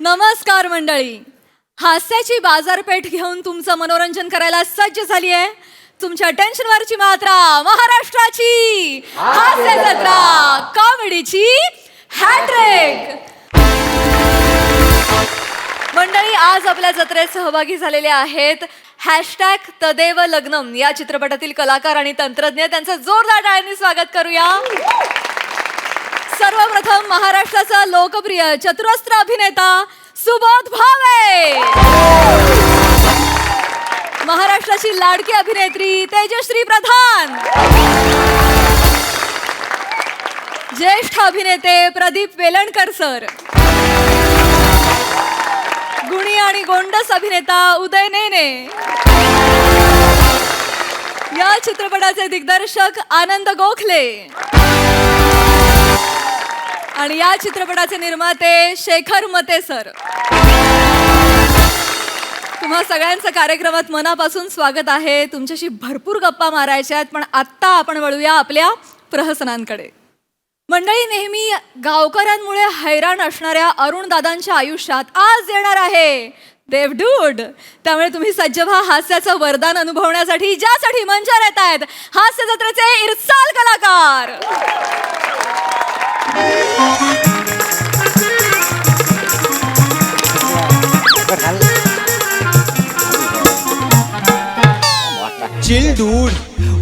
नमस्कार मंडळी. हास्याची बाजारपेठ घेऊन तुमचं मनोरंजन करायला सज्ज झाली आहे. तुमच्या टेन्शनवरची मात्रा महाराष्ट्राची हास्य जत्रा, कॉमेडीची हॅट्रिक. मंडळी, आज आपल्या जत्रेत सहभागी झालेले आहेत #तदेव लग्नम या चित्रपटातील कलाकार आणि तंत्रज्ञ. त्यांचं जोरदार टाळ्यांनी स्वागत करूया. सर्वप्रथम महाराष्ट्राचा लोकप्रिय चतुरस्त्र अभिनेता सुबोध भावे, महाराष्ट्राची लाडकी अभिनेत्री तेजश्री प्रधान, ज्येष्ठ अभिनेते प्रदीप वेलणकर सर, गुणी आणि गोंडस अभिनेता उदय नेने, या चित्रपटाचे दिग्दर्शक आनंद गोखले आणि या चित्रपटाचे निर्माते शेखर मते सर. तुम्हा सगळ्यांचं कार्यक्रमात मनापासून स्वागत आहे. तुमच्याशी भरपूर गप्पा मारायच्या आहेत, पण आत्ता आपण वळूया आपल्या प्रहसनांकडे. मंडळी, नेहमी गावकऱ्यांमुळे हैराण असणाऱ्या अरुण दादांच्या आयुष्यात आज येणार आहे देवडूड. त्यामुळे तुम्ही सज्ज व्हा हास्याचं वरदान अनुभवण्यासाठी, ज्यासाठी मंचावर येत आहेत हास्य जत्रेचे इरसाल कलाकार. चिल डूड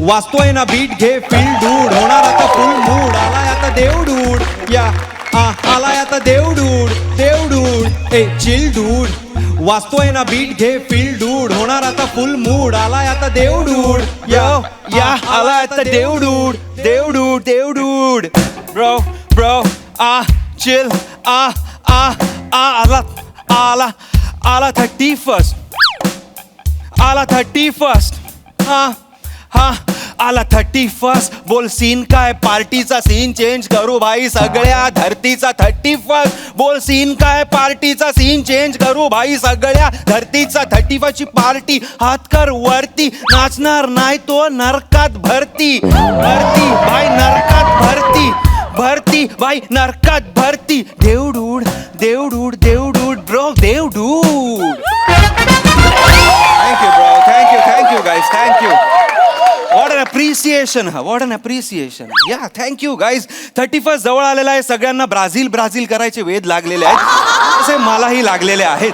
वाचतोय ना बीट घे फील डूड. होणार आता फुल मूड. आलाय आता देवडूड या आलाय आता देवडूड देवडूड. ए चिल डूड वाचतोय ना बीट घे फील डूड. होणार आता फुल मूड. आलाय आता देवडूड या आलाय आता देवडूड देवडूड देवडूड. ब्रो ब्रो चिल आला आला आला 31st आला 31st हा आला 31st. बोल सीन काय, पार्टीचा सीन चेंज करू भाई सगळ्या धरतीचा 31st. बोल सीन काय, पार्टीचा सीन चेंज करू भाई सगळ्या धरतीचा 31st ची पार्टी. हात कर वरती, नाचणार नाही तो नरकात भरती भरती भाई नरकात भरती भरती भाई नरकात भरती. देवडूड देवडूड देवडूड ब्रो देवडूड. Thank you bro, thank you guys, thank you. What an appreciation, what an appreciation. Yeah, thank you guys. 31st जवळ आलेला आहे. सगळ्यांना ब्राझील करायचे वेध लागलेले आहेत, तसे मलाही लागलेले आहेत.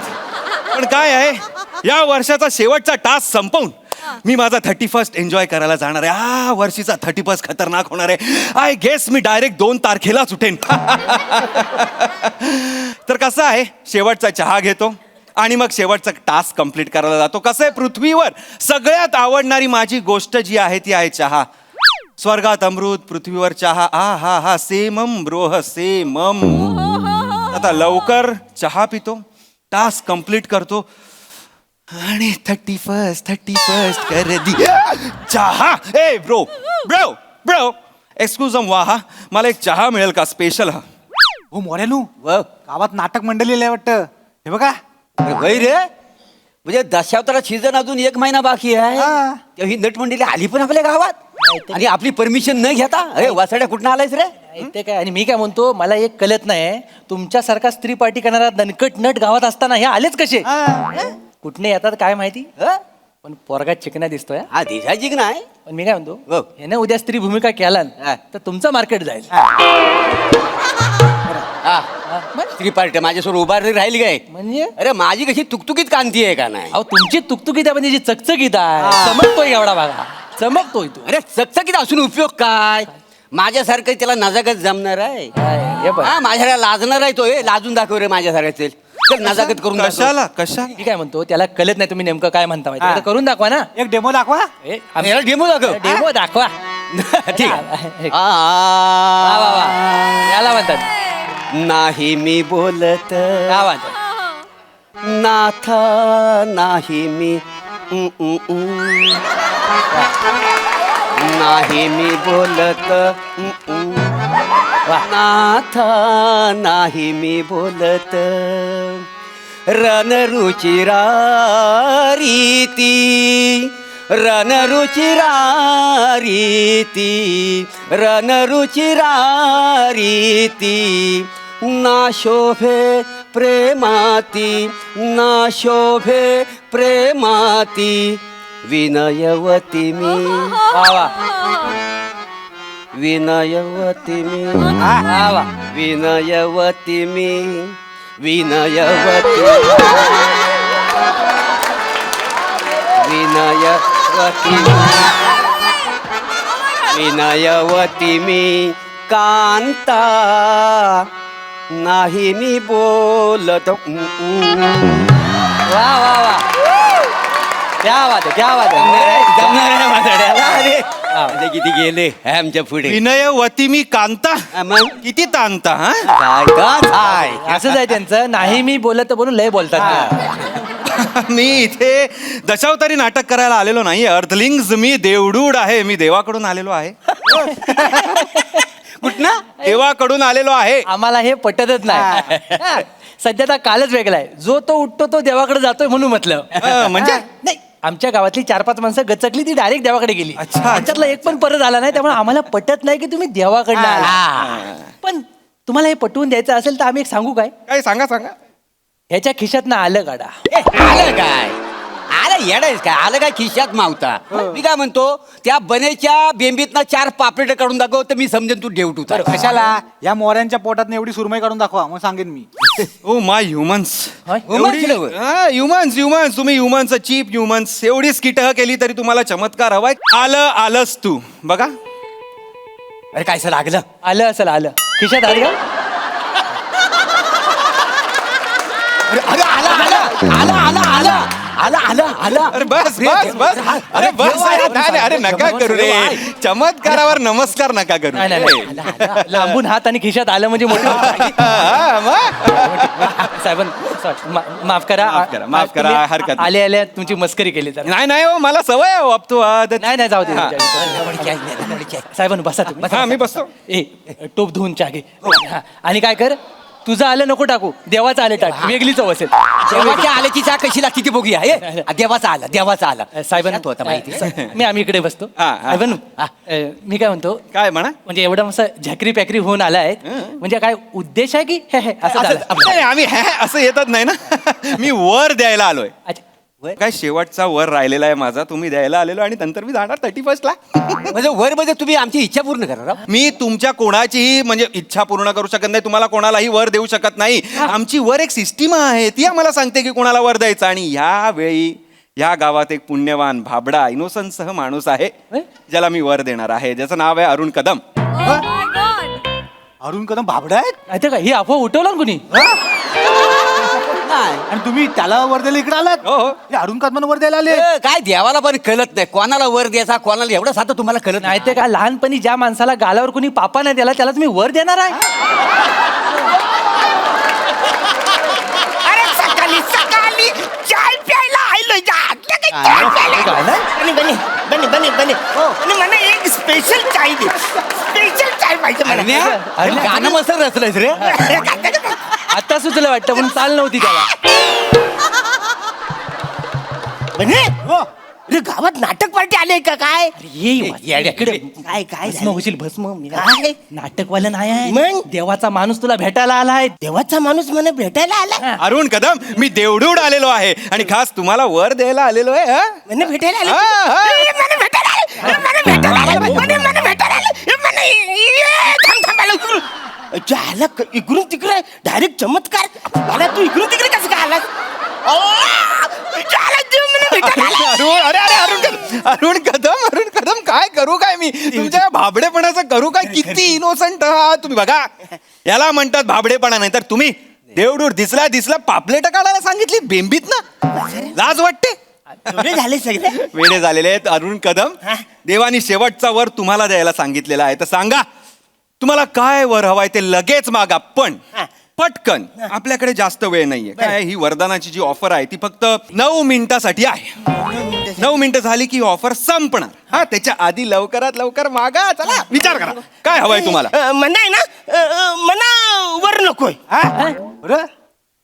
पण काय आहे, या वर्षाचा शेवटचा टास्क संपवून मी माझा 31st एन्जॉय करायला जाणार आहे. या वर्षीचा 31st खतरनाक होणार आहे. आय गेस मी डायरेक्ट 2 तारखेलाच उठेन. तर कसं आहे, शेवटचा चहा घेतो आणि मग शेवटचा टास्क कंप्लीट करायला जातो. कसं आहे, पृथ्वीवर सगळ्यात आवडणारी माझी गोष्ट जी आहे ती आहे चहा. स्वर्गात अमृत, पृथ्वीवर चहा. हा हा सेमम ब्रोह सेमम. आता लवकर चहा पितो, टास्क कंप्लीट करतो आणि 31st कर दी चहा. ए ब्रो ब्रो ब्रो एक्सक्यूज हा, मला एक चहा मिळेल का स्पेशल? हा हो मोरेलू, गावात नाटक मंडळी आहे वाटतं. हे बघा वय रे, म्हणजे दशावतारा सीझन अजून 1 महिना बाकी आहे. तेव्हा ही नटमंडळी आली पण आपल्या गावात आणि आपली परमिशन न घेता. अरे वासाड्या कुठं आलायस रे? ते काय, आणि मी काय म्हणतो, मला एक कळत नाही, तुमच्यासारखा स्त्री पार्टी करणारा दणकट नट गावात असताना हे आलेच कसे? कुठने येतात काय माहिती, पण पोरगा चिकना दिसतोय. हा दिसायची की नाही, पण मी काय म्हणतो, ह्याने उद्या स्त्री भूमिका केला तर तुमचं मार्केट जाईल. स्त्री पार्टी माझ्यासमोर उभारली राहिली काय म्हणजे? अरे माझी कशी तुकतुकीत कांती आहे का नाही? अहो तुमची तुकतुकीत आहे, म्हणजे जी चकचकीत आहे, चमकतोय एवढा भागा, चमकतोय तू. अरे चकचकीत असून उपयोग काय? माझ्यासारखं त्याला नजाकत जमणार आहे? हे बघ, हा माझ्याला लाजणार आहे तो. लाजून दाखव रे माझ्यासारखं. चल नजाकत करून दाखव. कशा मी काय म्हणतो, त्याला कळत नाही तुम्ही नेमकं काय म्हणता माहिती, आता करून दाखवा ना. एक डेमो दाखवा. याला डेमो दाखव. डेमो दाखवा. ठीक वा, वा, वा. याला म्हणतात नाही मी बोलत काय म्हणतात, नाथा नाही मी नाही मी बोलत नाथा नाही मी बोलत. रणरुचिरा रीती रणरुचिरा रीती रणरुचिरा रीती ना शोभे प्रेमाती ना शोभे प्रेमाती विनयवती मी वा वा विनयवती मी वा वा विनयवती मी विनयवती विनयवती विनयवती मी कांता नाही मी बोलत वा वा वा क्या बात आहे क्या बात आहे अरे किती गेले आमच्या पुढे विनयवती मी कांता मग किती तांता हा काय का काय असंच आहे त्यांचं नाही मी बोलत बोलून लय बोलतात मी इथे दशावतारी नाटक करायला आलेलो नाही अर्थलिंग्स मी देवडूड आहे मी देवाकडून आलेलो आहे कुठनं देवाकडून आलेलो आहे आम्हाला हे पटतच नाही हा. सध्या तर कालच वेगळा आहे जो तो उठतो तो देवाकडे जातोय म्हणून म्हटलं म्हणजे नाही आमच्या गावातली 4-5 माणसं गचकली ती डायरेक्ट देवाकडे गेली अच्छा. त्याच्यातला एक पण परत आला नाही त्यामुळे आम्हाला पटत नाही की तुम्ही देवाकडनं आला. पण तुम्हाला हे पटवून द्यायचं असेल तर आम्ही एक सांगू काय काय सांगा सांगा ह्याच्या खिशात ना आलं काढा आलं काय आलं येडायच काय आलं काय खिशात मावता मी काय म्हणतो त्या बनेच्या बेंबीतनं 4 पापलेट काढून दाखव तर मी समजेन तू डेवटू कशाला या मोऱ्यांच्या पोटात एवढी सुरमई काढून दाखवा मग सांगेन मी ओ माय ह्युमन्स होय? ह्युमन्स तुम्ही ह्युमन्स चीप ह्युमन्स एवढीच कीटक केली तरी तुम्हाला चमत्कार हवाय आलंच तू बघा अरे काय सर लागलं आलं असेल आलं खिशात आलं का अरे आला आला आला आला आला आला आला आला अरे बस अरे बस अरे नका करू रे चमत्कारावर नमस्कार नका करू नाही, नाही, नाही. लांबून हात आणि खिशात आलं म्हणजे मोठं होतं. हा, मग? साहेबां माफ करा माफ करा, तुम्ही हरकत नाही. आले आले तुमची मस्करी केली तर नाही हो मला सवय आहे अब तो नाही नाही जाऊ दे हा. साहेबांनो बसा तुम्ही हा मी बसतो ए टोप धुवून चहा घे हा. आणि काय कर तुझं आलं नको टाकू देवाचं आलं टाक वेगळी चव असेल देवाच्या आल्याची चहा कशी लागते ती बघूया हे देवाचा आला देवाचा आला साहेबांना तो आता माहिती मी आम्ही इकडे बसतो हा, हा. साहेबांनो, मी काय म्हणतो काय म्हणा म्हणजे एवढं असं झकरी पॅकरी होऊन आला आहे म्हणजे काय उद्देश आहे की हे असं झालं? नाही, आम्ही असं येतच नाही ना मी वर द्यायला आलोय अच्छा. काय शेवटचा वर राहिलेला आहे माझा तुम्ही द्यायला आलेलो आणि नंतर मी जाणार 31 ला म्हणजे वर मध्ये तुम्ही आमची इच्छा पूर्ण करा मी तुमच्या कोणाचीही म्हणजे इच्छा पूर्ण करू शकत नाही तुम्हाला कोणालाही वर देऊ शकत नाही आमची वर एक सिस्टीम आहे ती आम्हाला सांगते की कोणाला वर द्यायचं आणि यावेळी या गावात एक पुण्यवान भाबडा इनोसन्स सह माणूस आहे ज्याला मी वर देणार आहे ज्याचं नाव आहे अरुण कदम अरुण कदम भाबडा आहेत माहिती का ही अफवा उठवला ना कुणी आणि तुम्ही त्याला वर द्यायला इकडे आलात हो, हो. हे अरुण कदम वर द्यायला आले काय देवाला पण कळत नाही कोणाला वर द्यायचा कोणाला एवढं साधं तुम्हाला कळत नाही ते काय लहानपणी ज्या माणसाला गालावर कुणी पापा नाही द्याला त्याला तुम्ही वर देणार आहे अरे सकाळी सकाळी चाय प्यायला आलोय चाय प्यायला बनी मला एक स्पेशल चाय दे स्पेशल चाय पाहिजे मला अरे गाणं मस्त रचलंयस रे आता सुचलं वाटतं पण चाल नव्हती त्याला बने अरे गावात नाटक पार्टी आले का काय इकडे काय काय भस्म होशील भस्म मी काय? नाटकवाला नाही आहे मग? देवाचा माणूस तुला भेटायला आलाय देवाचा माणूस मला भेटायला आला अरुण कदम मी देवडूड आलेलो आहे आणि खास तुम्हाला वर द्यायला आलेलो आहे हा? मला भेटायला आला हा, हा. मला भेटायला आला मला भेटायला आला मला भेटायला आला मला थांब आला इकडून तिकडे डायरेक्ट चमत्कार मला तू इकडून तिकडे कसं काय आला अरुण कदम काय करू काय मी तुमच्या भाबडेपणाचं करू काय किती इनोसंट आहात तुम्ही बघा याला म्हणतात भाबडेपणा नाही तर तुम्ही देवडूर दिसला पापलेट काढायला सांगितली बेंबीत ना लाज वाटते एवढे झाले सगळे वेडे झालेले आहेत अरुण कदम देवानी शेवटचा वर तुम्हाला द्यायला सांगितलेला आहे तर सांगा तुम्हाला काय वर हवाय ते लगेच मागा पण पटकन आपल्याकडे जास्त वेळ नाहीये काय ही वरदानाची जी ऑफर आहे ती फक्त 9 मिनिटासाठी आहे 9 मिनिटं झाली की ऑफर संपणार हा त्याच्या आधी लवकरात लवकर मागा चला विचार करा काय हवंय तुम्हाला मना आहे ना मना वर नकोय बरं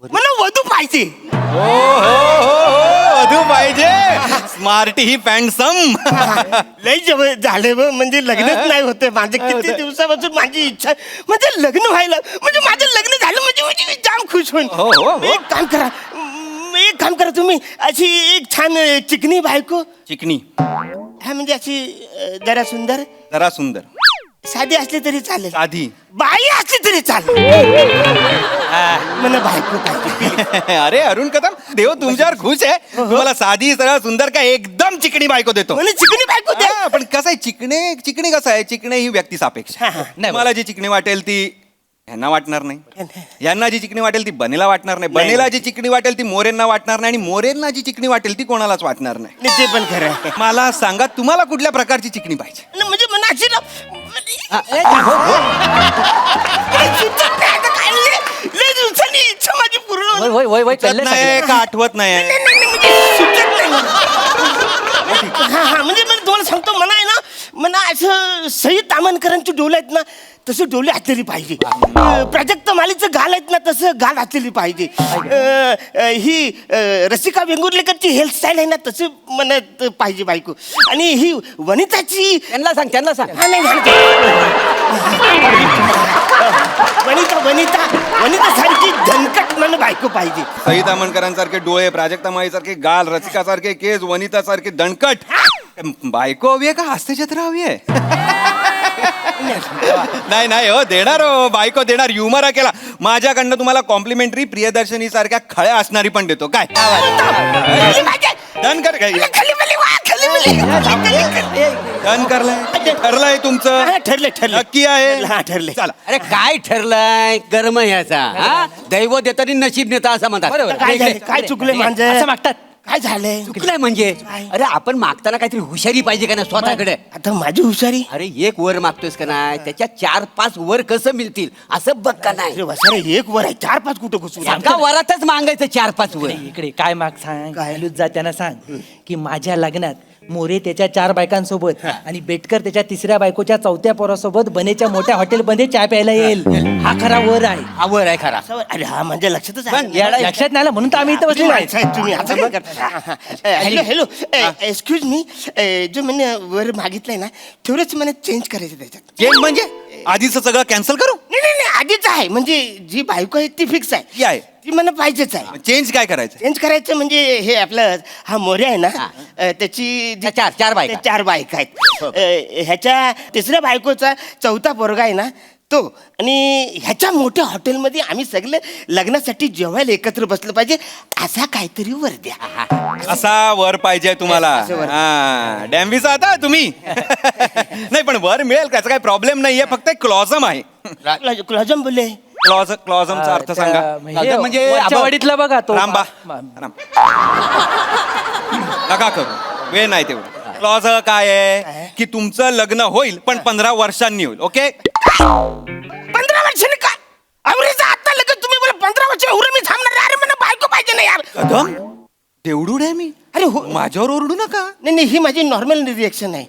मला वधू पाहिजे हो वधू पाहिजे स्मार्टी ही पॅन्डसम. लय जवळ झाले म्हणजे लग्नच नाही होते माझं किती दिवसापासून माझी इच्छा म्हणजे लग्न व्हायला म्हणजे माझं लग्न झालं म्हणजे मी जाम खुश होईन. हो, हो, हो. एक काम करा तुम्ही अशी एक छान चिकनी बायको चिकनी हा म्हणजे अशी जरा सुंदर जरा सुंदर साधी असली तरी चालेल साधी बाई असली तरी चालेल मला बायको पाहिजे. अरे अरुण कदम देव तुमच्यावर खुश आहे. तुम्हाला साधी सरळ सुंदर का एकदम चिकणी बायको देतो. मला चिकनी बायको द्या. हा, पण कसं आहे चिकणे कसं आहे चिकणे ही व्यक्ती सापेक्ष. हा, हा. नाही, मला जी चिकणी वाटेल ती ह्यांना वाटणार नाही. यांना जी चिकणी वाटेल ती बनेला वाटणार नाही. बनेला जी चिकणी वाटेल ती मोरेंना वाटणार नाही. आणि मोरेंना जी चिकणी वाटेल ती कोणालाच वाटणार नाही. नाही, ते पण खरं आहे. मला सांगा तुम्हाला कुठल्या प्रकारची चिकणी पाहिजे. नाही, म्हणजे मला अशी ना लय दिवसांनी इच्छा माझी पूर्ण वय वय वय वय सुचत कळलं नाही सगळं. का आठवत नाही. हा हा म्हणजे मी तुम्हाला सांगतो मला आहे ना मला असं सई तामणकरांची डोळे आहेत ना तसं डोळे असलेली पाहिजे. प्राजक्त मालीचं गाल आहेत ना तसं गाल असलेली पाहिजे. ही रसिका वेंगुर्लेकरची हेअरस्टाईल आहे ना तसं म्हणत पाहिजे बायको. आणि ही वनिताची त्यांना सांग हा, नाही, वनिता वनिता वनिता सारखी धनकट मन बायको पाहिजे. सई तामणकरांसारखे डोळे प्राजक्ता माळीसारखे गाल रसिकासारखे केस वनितासारखे दणकट बायको हवी आहे का हास्यचित्र हवी आहे. नाही नाही हो देणार हो बायको देणार. ह्युमर केला माझ्याकडनं तुम्हाला कॉम्प्लिमेंटरी प्रियदर्शनी सारख्या खळ्या असणारी पण देतो. काय डन कर काय डन करलंय ठरलंय तुमचं हा, ठरलं नक्की आहे. हा ठरले. चला अरे काय ठरलंय कर्म ह्याचा हा दैव देतानी नशीब नेता असं म्हणतात. काय झालं? काय चुकले मांजर असं मागतात. काय झालंय चुकलंय म्हणजे अरे आपण मागताना काहीतरी हुशारी पाहिजे का नाही स्वतःकडे. आता माझी हुशारी अरे एक वर मागतोयस का नाही त्याच्यात 4-5 वर कसं मिळतील असं बघ का नाही. अरे वसारे एक वर आहे 4-5 कुठं घुसून एका वरातच मागायचं 4-5 वर. इकडे काय माग सांग काय? हलूच जा त्यांना सांग की माझ्या लग्नात मोरे त्याच्या 4 बायकांसोबत आणि बेटकर त्याच्या 3ऱ्या बायकोच्या 4थ्या पोरासोबत बनेच्या मोठ्या हॉटेलमध्ये चहा प्यायला येईल. हा खरा वर आहे. हा वर आहे खरा. अरे हा माझ्या लक्षातच पण आलं. येडा लक्षात नाही आलं म्हणून तर आम्ही इथं बसलेलो आहे. साहेब, तुम्ही असं काय करता? हॅलो हॅलो एक्सक्यूज मी जो मैंने वर मागितलंय ना तेवढंच मला चेंज करायचं त्याच्यात. चेंज म्हणजे आधीच सगळं कॅन्सल करू. नाही आधीच आहे म्हणजे जी बायको आहे ती फिक्स आहे ती आहे. ती मला पाहिजेच आहे. चेंज काय करायचं. चेंज करायचं म्हणजे हे आपलं हा मोरे आहे ना त्याची जी- त्या चार बायका. त्या 4 बायका आहेत. ह्याच्या 3ऱ्या बायकोचा 4था पोरगा आहे ना तो. आणि ह्याच्या मोठ्या हॉटेलमध्ये आम्ही सगळे लग्नासाठी जेवायला एकत्र बसलं पाहिजे असा काहीतरी वर द्या. असा वर पाहिजे तुम्हाला. असं वर. हा डॅम्बीचा आता तुम्ही नाही पण वर मिळेल त्याचा काही प्रॉब्लेम नाहीये फक्त एक क्लॉझम आहे. क्लॉजम बोलले क्लॉझमचा अर्थ सांगा. म्हणजे म्हणजे वरच्या वाडीतला बघा तो रामबा नका करू वेळ नाही तेवढं. क्लॉज काय आहे की तुमचं लग्न होईल पण 15 वर्षांनी होईल. ओके 15 वर्षांनी का अमरीचा आता लगेच तुम्ही बोला 15 वर्ष एवढं मी थांबणार. अरे मला बायको पाहिजे ना यार. कदम तेवढूड आहे मी. अरे हो माझ्यावर ओरडू नका. नाही ही माझी नॉर्मल रिएक्शन आहे.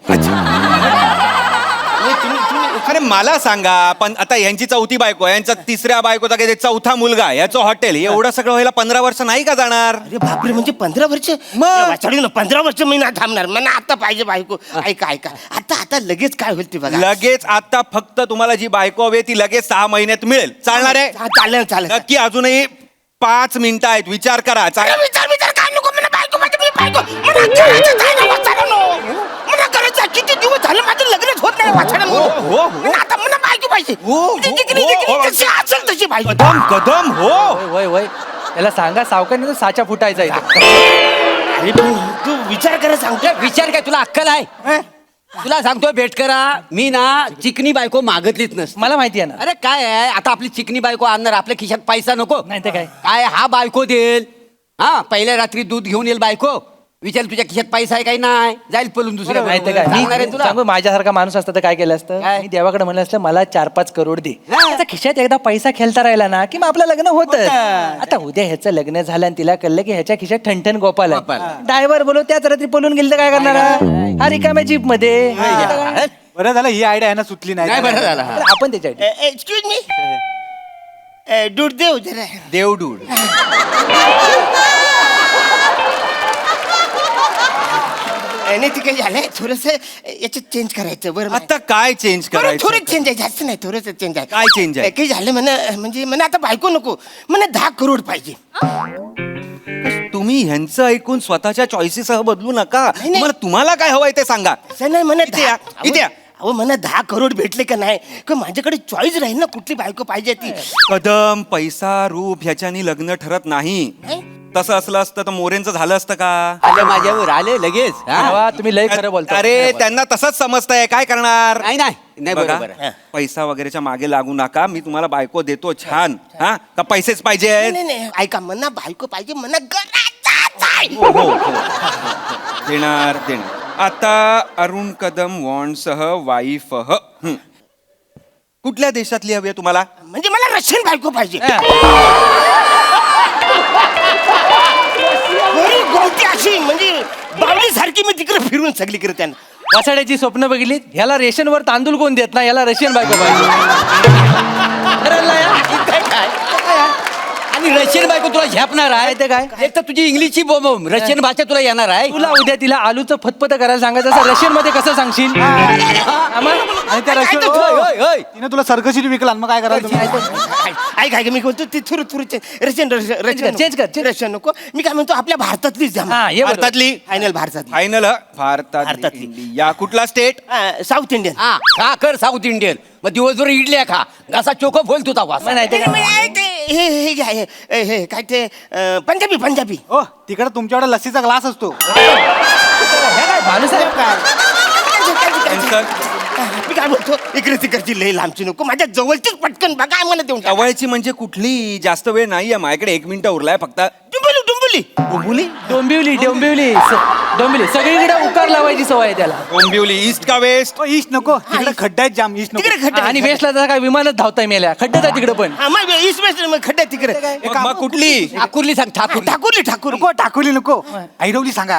अरे मला सांगा पण आता यांची 4थी बायको यांचा 3ऱ्या बायकोचा काही 4था मुलगा याचं हॉटेल एवढं सगळं व्हायला 15 वर्ष नाही का जाणार. अरे बापरे म्हणजे 15 वर्ष मग? वाचाडी ना 15 वर्ष मी ना थांबणार मला आता पाहिजे बायको. ऐका आता लगेच काय होईल ते बघा. लगेच आता फक्त तुम्हाला जी बायको हवी आहे ती लगेच 6 महिन्यात मिळेल. चालणार आहे. हा, चालेल नक्की अजूनही 5 मिनिटं आहेत विचार करा. अरे विचार काय नको मला बायको पाहिजे मी बायको मला करायचं आहे ना, वाचाड्यानो. मला करायचं आहे. किती दिवस झालं माझं लग्नच होत नाही वाचाड्यानो. हो. मला आता मला बायको पाहिजे. म्हणजे जिकरी जशी असेल तशी पाहिजे. कदम हो वय वय त्याला सांगा सावकाने तो साचा फुटायचा इथं. अरे पण तू विचार करा सांगतो. विचार काय तुला अक्कल आहे. तुला सांगतोय भेट करा मी ना चिकनी बायको मागतलीच नसते. मला माहिती आहे ना. अरे काय आहे आता आपली चिकनी बायको आणणार आपल्या खिशात पैसा नको. नाही तर काय. काय हा बायको देईल. हा पहिल्या रात्री दूध घेऊन येईल बायको विचार तुझ्या खिशात पैसा आहे काही नाही जाईल पळून दुसऱ्या नाही तर काय. सांगणार आहे तुला. सांगू माझ्यासारखा माणूस असता तर काय केलं असतं. काय? मी देवाकडे म्हणलं असतं मला 4-5 करोड दे. हा. त्याचा खिशात एकदा पैसा खेळता राहिला ना की मग आपलं लग्न होतं. आता उद्या ह्याचं लग्न झालं आणि तिला कळलं की ह्याच्या खिशात ठणठण गोपाल ड्रायव्हर बोलव त्याच रात्री पळून गेलं तर काय करणार. हा रिकाम्या जीप मध्ये. बरं झालं ही आयडिया आहे ना सुचली नाही नाही. बरं झालं हा. आपण त्याच्या एक्सक्यूज मी दूध देऊ जरा. देवडूड नाही ते काय झालंय थोडस याच्यात चेंज करायचं बरं आता काय चेंज करायचं थोडं चेंज आहे जास्त नाही थोडंसं चेंज आहे काय change आहे? काही झालं म्हणजे मला आता बायको नको मला 10 करोड पाहिजे तुम्ही ह्यांचं ऐकून स्वतःच्या चॉईसेसह बदलू नका नाही. तुम्हाला काय हवंय ते सांगा असं नाही म्हणत इथे या, इथे या. अहो मला 10 करोड भेटले का नाही का माझ्याकडे चॉईस राहील ना कुठली बायको पाहिजे ती कदम पैसा रूप ह्याच्यानी लग्न ठरत नाही तसं असलं असतं तर मोरेंचं झालं असतं का आले माझ्यावर आले लगेच हा? भावा, तुम्ही लय खरं बोलता अरे त्यांना तसंच समजतंय काय करणार नाही नाही नाही बघा, बरोबर आहे. पैसा वगैरेच्या मागे लागू नका मी तुम्हाला बायको देतो छान हा का पैसेच पाहिजे नाही, आहेत नाही नाही ऐका मना बायको पाहिजे मना गरजाच आहे. देणार आता अरुण कदम वॉन्ड सह वाईफ कुठल्या देशातली हवी आहे तुम्हाला म्हणजे मला रशियन बायको पाहिजे बरी गोमटी अशी म्हणजे बावली सारखी मी तिकडे फिरून सगळीकडे त्यांना वासाड्याची स्वप्न बघितली ह्याला रेशनवर तांदूळ कोण देत नाही याला रशियन बायको पाहिजे ठरवलं या? आणि रशियन बायको तुला झेपणार आहे ते काय? एक तर तुझी इंग्लिशची रशियन भाषा तुला येणार आहे तुला उद्या तिला आलूचं फतफत करायला सांगायचं असं रशियन मध्ये कसं सांगशील हा, मग? आणि त्या काय रशियन तो- होय, होय, होय. तिने तुला सर्कशीने विकला मग काय करायचं तुम्ही? ऐक मी म्हणतो ते थुरू थुरू रशियन change कर. रशियन नको मी काय म्हणतो आपल्या भारतातलीच द्या हा, ये बरोबर. भारतातली फायनल भारतातली फायनल भारतातली. या कुठला स्टेट साऊथ इंडियन हा खा कर साऊथ इंडियन मग दिवसभर इडल्या खा घसा चोख बोल तुझा वास मग नाही ते काय? हे घ्या, हे काय ते पंजाबी हो तिकडे तुमच्याकडे लस्सीचा ग्लास असतो भानुसाहेब काय मी काय म्हणतो इकडे तिकडची लई लांबची नको माझ्या जवळचीच पटकन बघा मला देऊन टाका. जवळची म्हणजे कुठली जास्त वेळ नाहीये माझ्याकडे 1 मिनिट उरलाय फक्त डुंबुली डोंबिवली सगळीकडे उकार लावायची सवय आहे त्याला डोंबिवली ईस्ट का वेस्ट ईस्ट नको तिकडे खड्डा आहेत जाम ईस्ट नको तिकडे खड्डे आणि वेस्टला जरा काय विमानच धावताय मेल्या खड्ड्यात आहे तिकडे पण हा मग ईस्ट वेस्ट मग खड्डे तिकडे मग कुठली ठाकूरली सांग ठाकूर ठाकूर नको टाकोली नको ऐरवली सांगा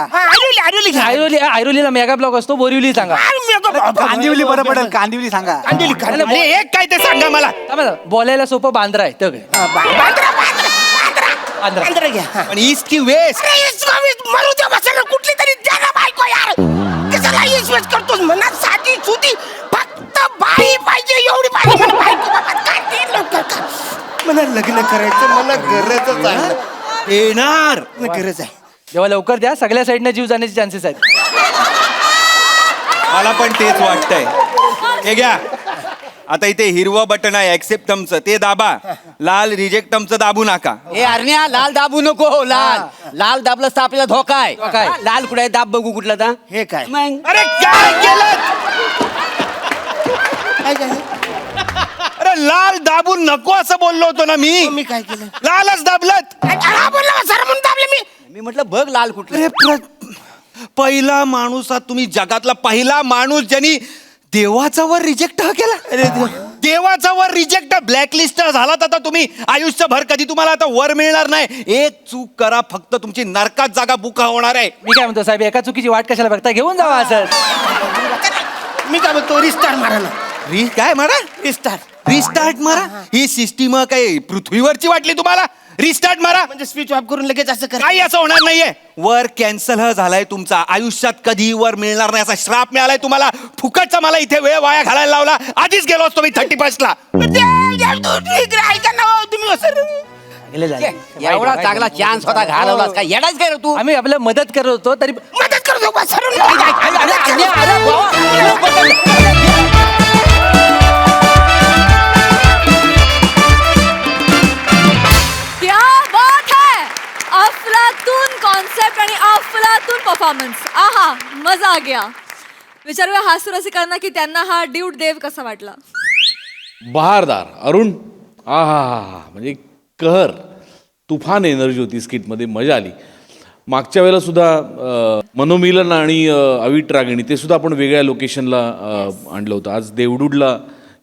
आरोली घ्या. आयरोलीला मेगा ब्लॉक असतो बोरिवली सांगा कांदिवली बरं पडेल कांदिवली सांगा अरे एक काय ते सांगा मला थांबा, बोलायला सोपं बांद्रा आहे तर काय? बांद्रा घ्या हा. पण ईस्ट की वेस्ट अरे ईस्ट वेस्ट मारू द्या बसायला कुठली तरी द्या ना बायको यार कशाला ईस्ट वेस्ट करतोस म्हणा साधी सुधी फक्त बाई पाहिजे एवढी पाहिजे मला बायको बाबा काय ते लवकर कर. मला लग्न करायचं मला गरजच आहे येणार मला गरज आहे जेव्हा लवकर द्या सगळ्या साईडनं जीव जाण्याचे चान्सेस आहेत मला पण तेच वाटतंय हे घ्या आता इथे हिरवं बटन आहे ऍक्सेप्ट थमचं ते दाबा लाल रिजेक्ट थमचं दाबू नका हे अरण्या लाल दाबू नको हो लाल दाबलंस तर आपल्याला धोका आहे काय? हा, लाल कुठे आहे दाब बघू कुठला तर हे काय मग अरे काय केलं काय झालं अरे लाल दाबून नको असं बोललो होतो ना मी काय केलं लालच दाबलत हा बोलला सर म्हणून दाबले मी म्हटलं बघ लाल कुठलं अरे पहिला माणूस आहात तुम्ही जगातला पहिला माणूस ज्यांनी देवाचा वर रिजेक्ट केला देवाचा वर रिजेक्ट ब्लॅकलिस्ट झालात आता तुम्ही आयुष्यभर कधी तुम्हाला आता वर मिळणार नाही एक चूक करा फक्त तुमची नरकात जागा बुका होणार आहे मी काय म्हणतो साहेब एका चुकीची वाट कशाला बघता घेऊन जावा असं मी काय म्हणतो रिस्टार्ट मारा ना काय मारा रिस्टार्ट मारा ही सिस्टीम काय पृथ्वीवरची वाटली तुम्हाला रिस्टार्ट मारा म्हणजे स्विच ऑफ करून लगेच असं कर काही असं होणार नाहीये वर कॅन्सल झालाय तुमचा आयुष्यात कधी वर मिळणार नाही असा श्राप मिळालाय तुम्हाला फुकटचा मला इथे वेळ वाया घालायला लावला आधीच गेलो असतो मी 31 ला ऐका ना हो, तुम्ही असं गेले झाले. एवढा चांगला चान्स होता घालवलास काय येडाच काय रे तू आम्ही आपल्या मदत करत होतो तरी मदत करतो बा, सरून क्या बात है अफलातून कॉन्सेप्ट आणि अफलातून परफॉर्मन्स आहा मजा आ गया विचारूया हास्य रसिकांना की त्यांना हा ड्यूट देव कसा वाटला बहारदार अरुण हा हा हा हा म्हणजे कहर तुफान एनर्जी होती स्किटमध्ये मजा आली मागच्या वेळेला सुद्धा मनोमिलन आणि अविट रागिणी ते सुद्धा आपण वेगळ्या लोकेशनला आणलं होतं आज देवडूडला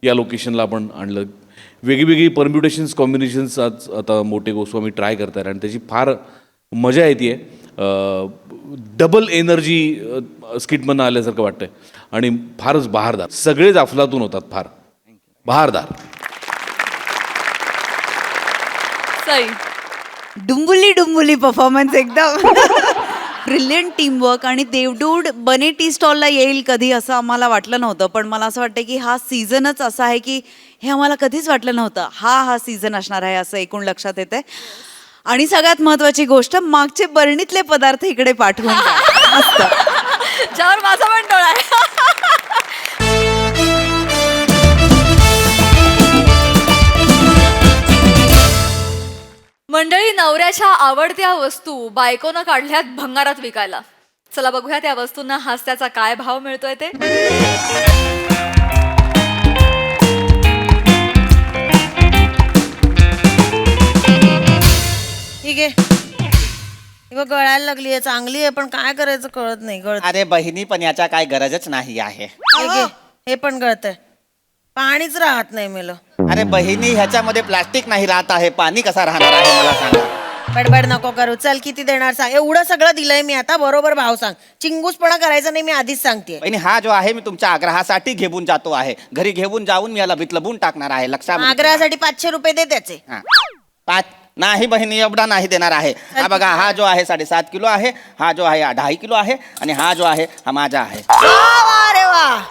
या लोकेशनला आपण आणलं वेगळी परम्युटेशन्स कॉम्बिनेशन्स आज आता मोठे गोस्वामी ट्राय करतात आणि त्याची फार मजा येते डबल एनर्जी स्किटमधनं आल्यासारखं वाटतंय आणि फारच बहारदार सगळेच अफलातून होतात फार बहारदार सई डुंबुली परफॉर्मन्स एकदम ब्रिलियंट टीमवर्क आणि देवडूड बने टी स्टॉलला येईल कधी असं आम्हाला वाटलं नव्हतं, पण मला असं वाटतं की हा सीझनच असा आहे की हे आम्हाला कधीच वाटलं नव्हतं हा सीझन असणार आहे असं एकूण लक्षात येते. आणि सगळ्यात महत्वाची गोष्ट, मागचे बरणीतले पदार्थ इकडे पाठवून द्या. मस्त. ज्यावर माझा पण डोळा आहे. मंडळी, नवऱ्याच्या आवडत्या वस्तू बायकोनं काढल्यात भंगारात विकायला. चला बघूया त्या वस्तूंना हास्याचा काय भाव मिळतोय ते. ठीक आहे. ही बघ गळायला लागली आहे, चांगली आहे पण काय करायचं कळत नाही. गळत अरे बहिणी, पण याच्या काय गरजच नाही आहे. हे पण गळतंय. पाणीच राहत नाही मेलं. अरे बहिणी, ह्याच्यामध्ये प्लास्टिक नाही राहत आहे, पाणी कसा राहणार आहे मला सांगा. बडबड नको करू. चल किती देणार सांग. एवढं सगळं दिलंय मी, आता बरोबर भाव सांग. चिंगूसपणा करायचा नाही, मी आधीच सांगते. बहिणी, हा जो आहे मी तुमच्या आग्रहासाठी घेऊन जातो आहे. घरी घेऊन जाऊन मी याला बितलबून टाकणार आहे. लक्षात आग्रहासाठी 500 रुपये दे त्याचे. हा. नाही बहिणी, एवढा नाही देणार आहे. हा बघा, हा जो आहे 7.5 किलो आहे, हा जो आहे 2.5 किलो आहे, आणि हा जो आहे हा माझा आहे. वा रे वा.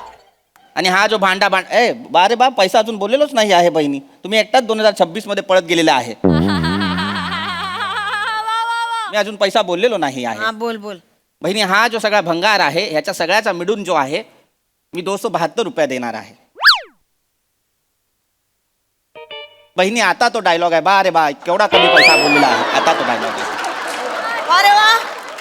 आणि हा जो बारे बा, पैसा अजून बोललेलोच नाही आहे बहिणी. तुम्ही एकटाच 2026 मध्ये पळत गेलेला आहे. मी अजून पैसा बोललेलो नाही आहे. हा बोल बोल. बहिणी, हा जो सगळा भंगार आहे ह्याच्या सगळ्याचा मिळून जो आहे मी 272 रुपये देणार आहे. बहिणी, आता तो डायलॉग आहे. बा रे बा, केवढा कमी पैसा बोललेला आहे. आता तो डायलॉग आहे. अरे वा.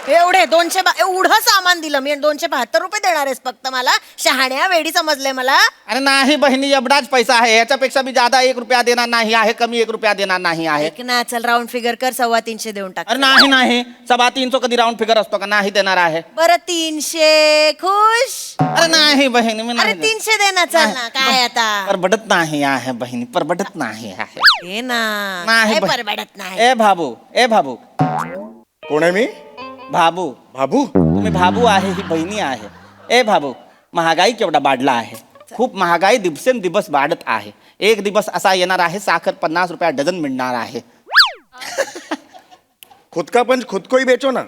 एवढे 200 एवढं सामान दिलं मी, 272 रुपये देणार आहेस फक्त मला? शहाण्या वेडी समजलंय मला. अरे नाही बहिणी, एवढाच पैसा आहे. याच्यापेक्षा मी ज्यादा 1 रुपया देणार नाही आहे, कमी 1 रुपया देणार नाही आहे. ऐक ना, चल राऊंड फिगर कर, 325 देऊन टाक. अरे नाही 325 कधी राऊंड फिगर असतो का? नाही देणार आहे. बरं 300 खुश. अरे नाही बहिणी, मी अरे नाही 300 दे ना. चल ना, काय आता. परबडत नाही आहे बहिणी, परबडत नाही आहे. हे ना, नाही काय बहीण. परवडत नाही. ए भाबू कोण आहे मी? भाबू बाबू. तुम्ही भाबू आहे, ही बहिणी आहे. ए भाबू, महागाई केवढा वाढला आहे. खूप महागाई दिवसेंदिवस वाढत आहे. एक दिवस असा येणार आहे साखर 50 रुपया डझन मिळणार आहे. खुद का पंच खुद को ही बेचो ना.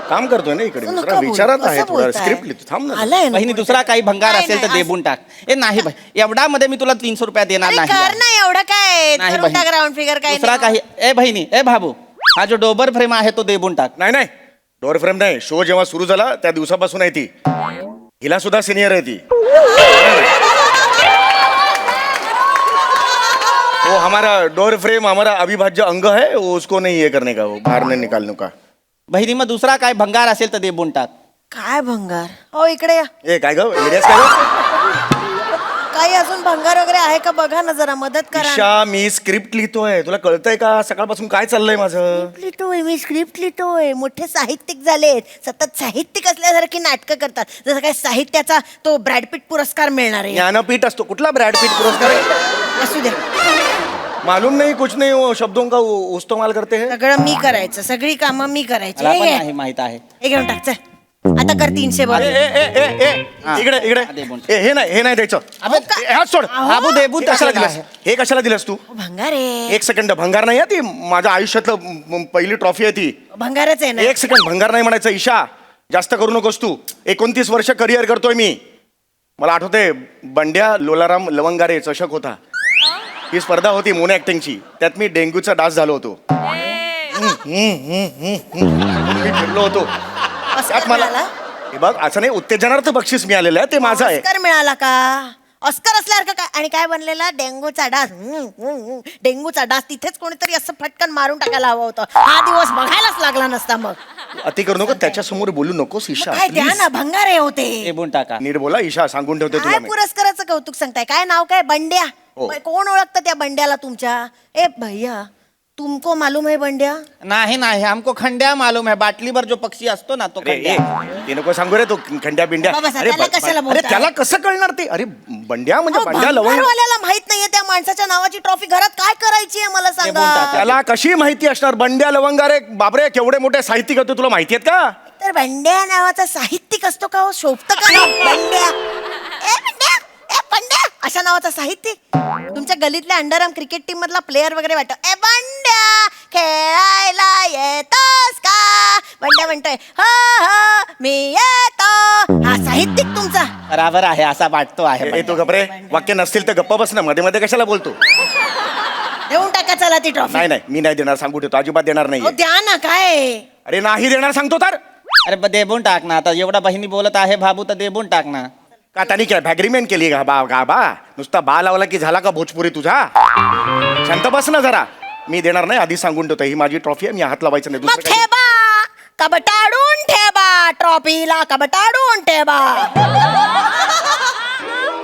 काम करतोय ना इकडे. असं नका जरा बोलू. विचारात असं आहे, थोडा बोलताय. स्क्रिप्ट लिहितो. थांब ना. आलंय ना बहिणी, बोलताय. दुसरा काही भंगार नाही, असेल तर नाही, देबून टाक. ए नाही एवढा मध्ये मी तुला 300 रुपया देणार अरे नाही. कर ना, एवढं काय. नाही करून टाक बहीण. Round figure. काय दुसरा नाही. काही. ए बहिणी, ए भाबू, हा जो डोबर फ्रेम आहे तो देबून टाक. नाही डोअर फ्रेम नाही. शो जेव्हा सुरू झाला त्या दिवसापासून आहे ती. हिला सुद्धा सिनियर आहे ती. वो हमारा डोर फ्रेम हमारा अविभाज्य अंग है, वो उसको नहीं ये करने का, वो बाहर नहीं निकालने का. बहिणी, मग दुसरा काय भंगार असेल तर देबून टाक. काय भंगार. हो इकडे या. ए काय ग एरियास काय ग? काही अजून भंगार वगैरे आहे का बघा ना, जरा मदत करा ना. ईशा, मी स्क्रिप्ट लिहितोय. तुला कळतंय का सकाळपासून काय चाललंय माझं? लिहितोय मी, स्क्रिप्ट लिहितोय. मोठे साहित्यिक झालेत, सतत साहित्यिक असल्यासारखी नाटकं करतात. जसं काय साहित्याचा तो ब्रॅडपीट पुरस्कार मिळणार आहे. ज्ञानपीठ असतो. कुठला ब्रॅड पीट पुरस्कार आहे? असू द्या. मालूम नहीं कुछ नहीं, वो शब्दों का इस्तेमाल करते हैं. सगळं मी करायचं, सगळी कामं मी करायची. मला हे पण घे. नाही माहित आहे. हे घेऊन टाक. चल आता कर 300 ए, बरं. ए, ए, ए, ए, हा. इकडे इकडे. दे बोल. ए, हे नाही द्यायचं. अबे, ए, हात सोड. बाबू देबून हे कशाला टाकलेला दिलंस? आहे. हे कशाला दिलंस तू? भंगार आहे. 1 सेकंड. भंगार नाही आहे ती. माझ्या आयुष्यातलं पहिली ट्रॉफी आहे ती. भंगारच आहे ना. 1 सेकंड. भंगार नाही म्हणायचं. ईशा, जास्त करू नकोस तू. 29 वर्ष करिअर करतोय मी. मला आठवते बंड्या लोलाराम लवंगारे चषक होता. ही स्पर्धा होती मोनो ऍक्टिंगची. त्यात मी डेंग्यूचा डास झालो होतो. मी फिरलो होतो. ऑस्कर त्यात मला मिळाला? हे बघ, असं नाही, उत्तेजनार्थ बक्षीस मिळालेलं आहे, ते माझं आहे. ऑस्कर मिळाला का? ऑस्कर असल्यासारखं काय. आणि काय बनलेला? डेंगूचा डास. डेंगूचा डास. तिथेच कोणीतरी असं फटकन मारून टाकायला हवं होतं. हा दिवस बघायलाच लागला नसता मग. अति करू नको. त्याच्यासमोर बोलू नकोस ईशा. काय द्या ना, भंगार आहे होते. देबून टाका. नीट बोला ईशा, सांगून ठेवते तुला काय मी. पुरस्काराचं कौतुक सांगताय? काय नाव काय? बंड्या. हो. कोण ओळखतं त्या बंड्याला तुमच्या? ए भैया, तुमको मालूम है बंड्या? नाही हमको खंड्या मालूम है. बाटलीवर जो पक्षी असतो ना तो अरे, खंड्या. ए, ते नको सांगू रे, तो खंड्या बिंड्या. बाबा, त्याला कशाला अरे बोलताय? त्याला कसं कळणार ते? अरे बंड्या म्हणजे अहो, बंड्या लवंग. भंगारवाल्याला माहित नाहीये त्या माणसाच्या नावाची ट्रॉफी घरात काय करायची आहे मला बोलतात. सांगा. त्याला कशी माहिती असणार? बंड्या लवंगारे बापरे, केवढे मोठे साहित्यिक होते, तुला माहिती आहेत का? तर बंड्या नावाचा साहित्यिक असतो का हो? शोभत का नाव बंड्या? ए बंड्या, ए बंड्या अशा नावाचा साहित्यिक? तुमच्या गलीतल्या अंडरआर्म क्रिकेट टीम मधला प्लेअर वगैरे वाटतो. ए बंड्या खेळायला येत बंड्या म्हणतोय हा मी येतो. हा साहित्यिक तुमचा. बराबर आहे असा वाटतो आहे ए तू गपरे, वाक्य नसतील तर गप्पा बस ना, मध्ये मध्ये कशाला बोलतो? देऊन टाका चला ती ट्रॉफी. नाही नाही, मी नाही देणार, सांगू ठेवतो, अजिबात देणार नाही. द्या ना काय. अरे नाही देणार सांगतो तर. अरे देबून टाक ना आता, एवढा बहिणी बोलत आहे भाबू तर देबून टाक ना. का त्यांनी काय अग्रीमेंट केली का बा नुसता बा लावला की झाला का भोजपुरी तुझा? शांत बस ना जरा. मी देणार नाही, आधी सांगून ठेवतो, ही माझी ट्रॉफी आहे, मी हात लावायचं नाही. मग दुसरं काही- ठेवा कबटाडून ठेवा ट्रॉफीला, कबटाडून ठेवा.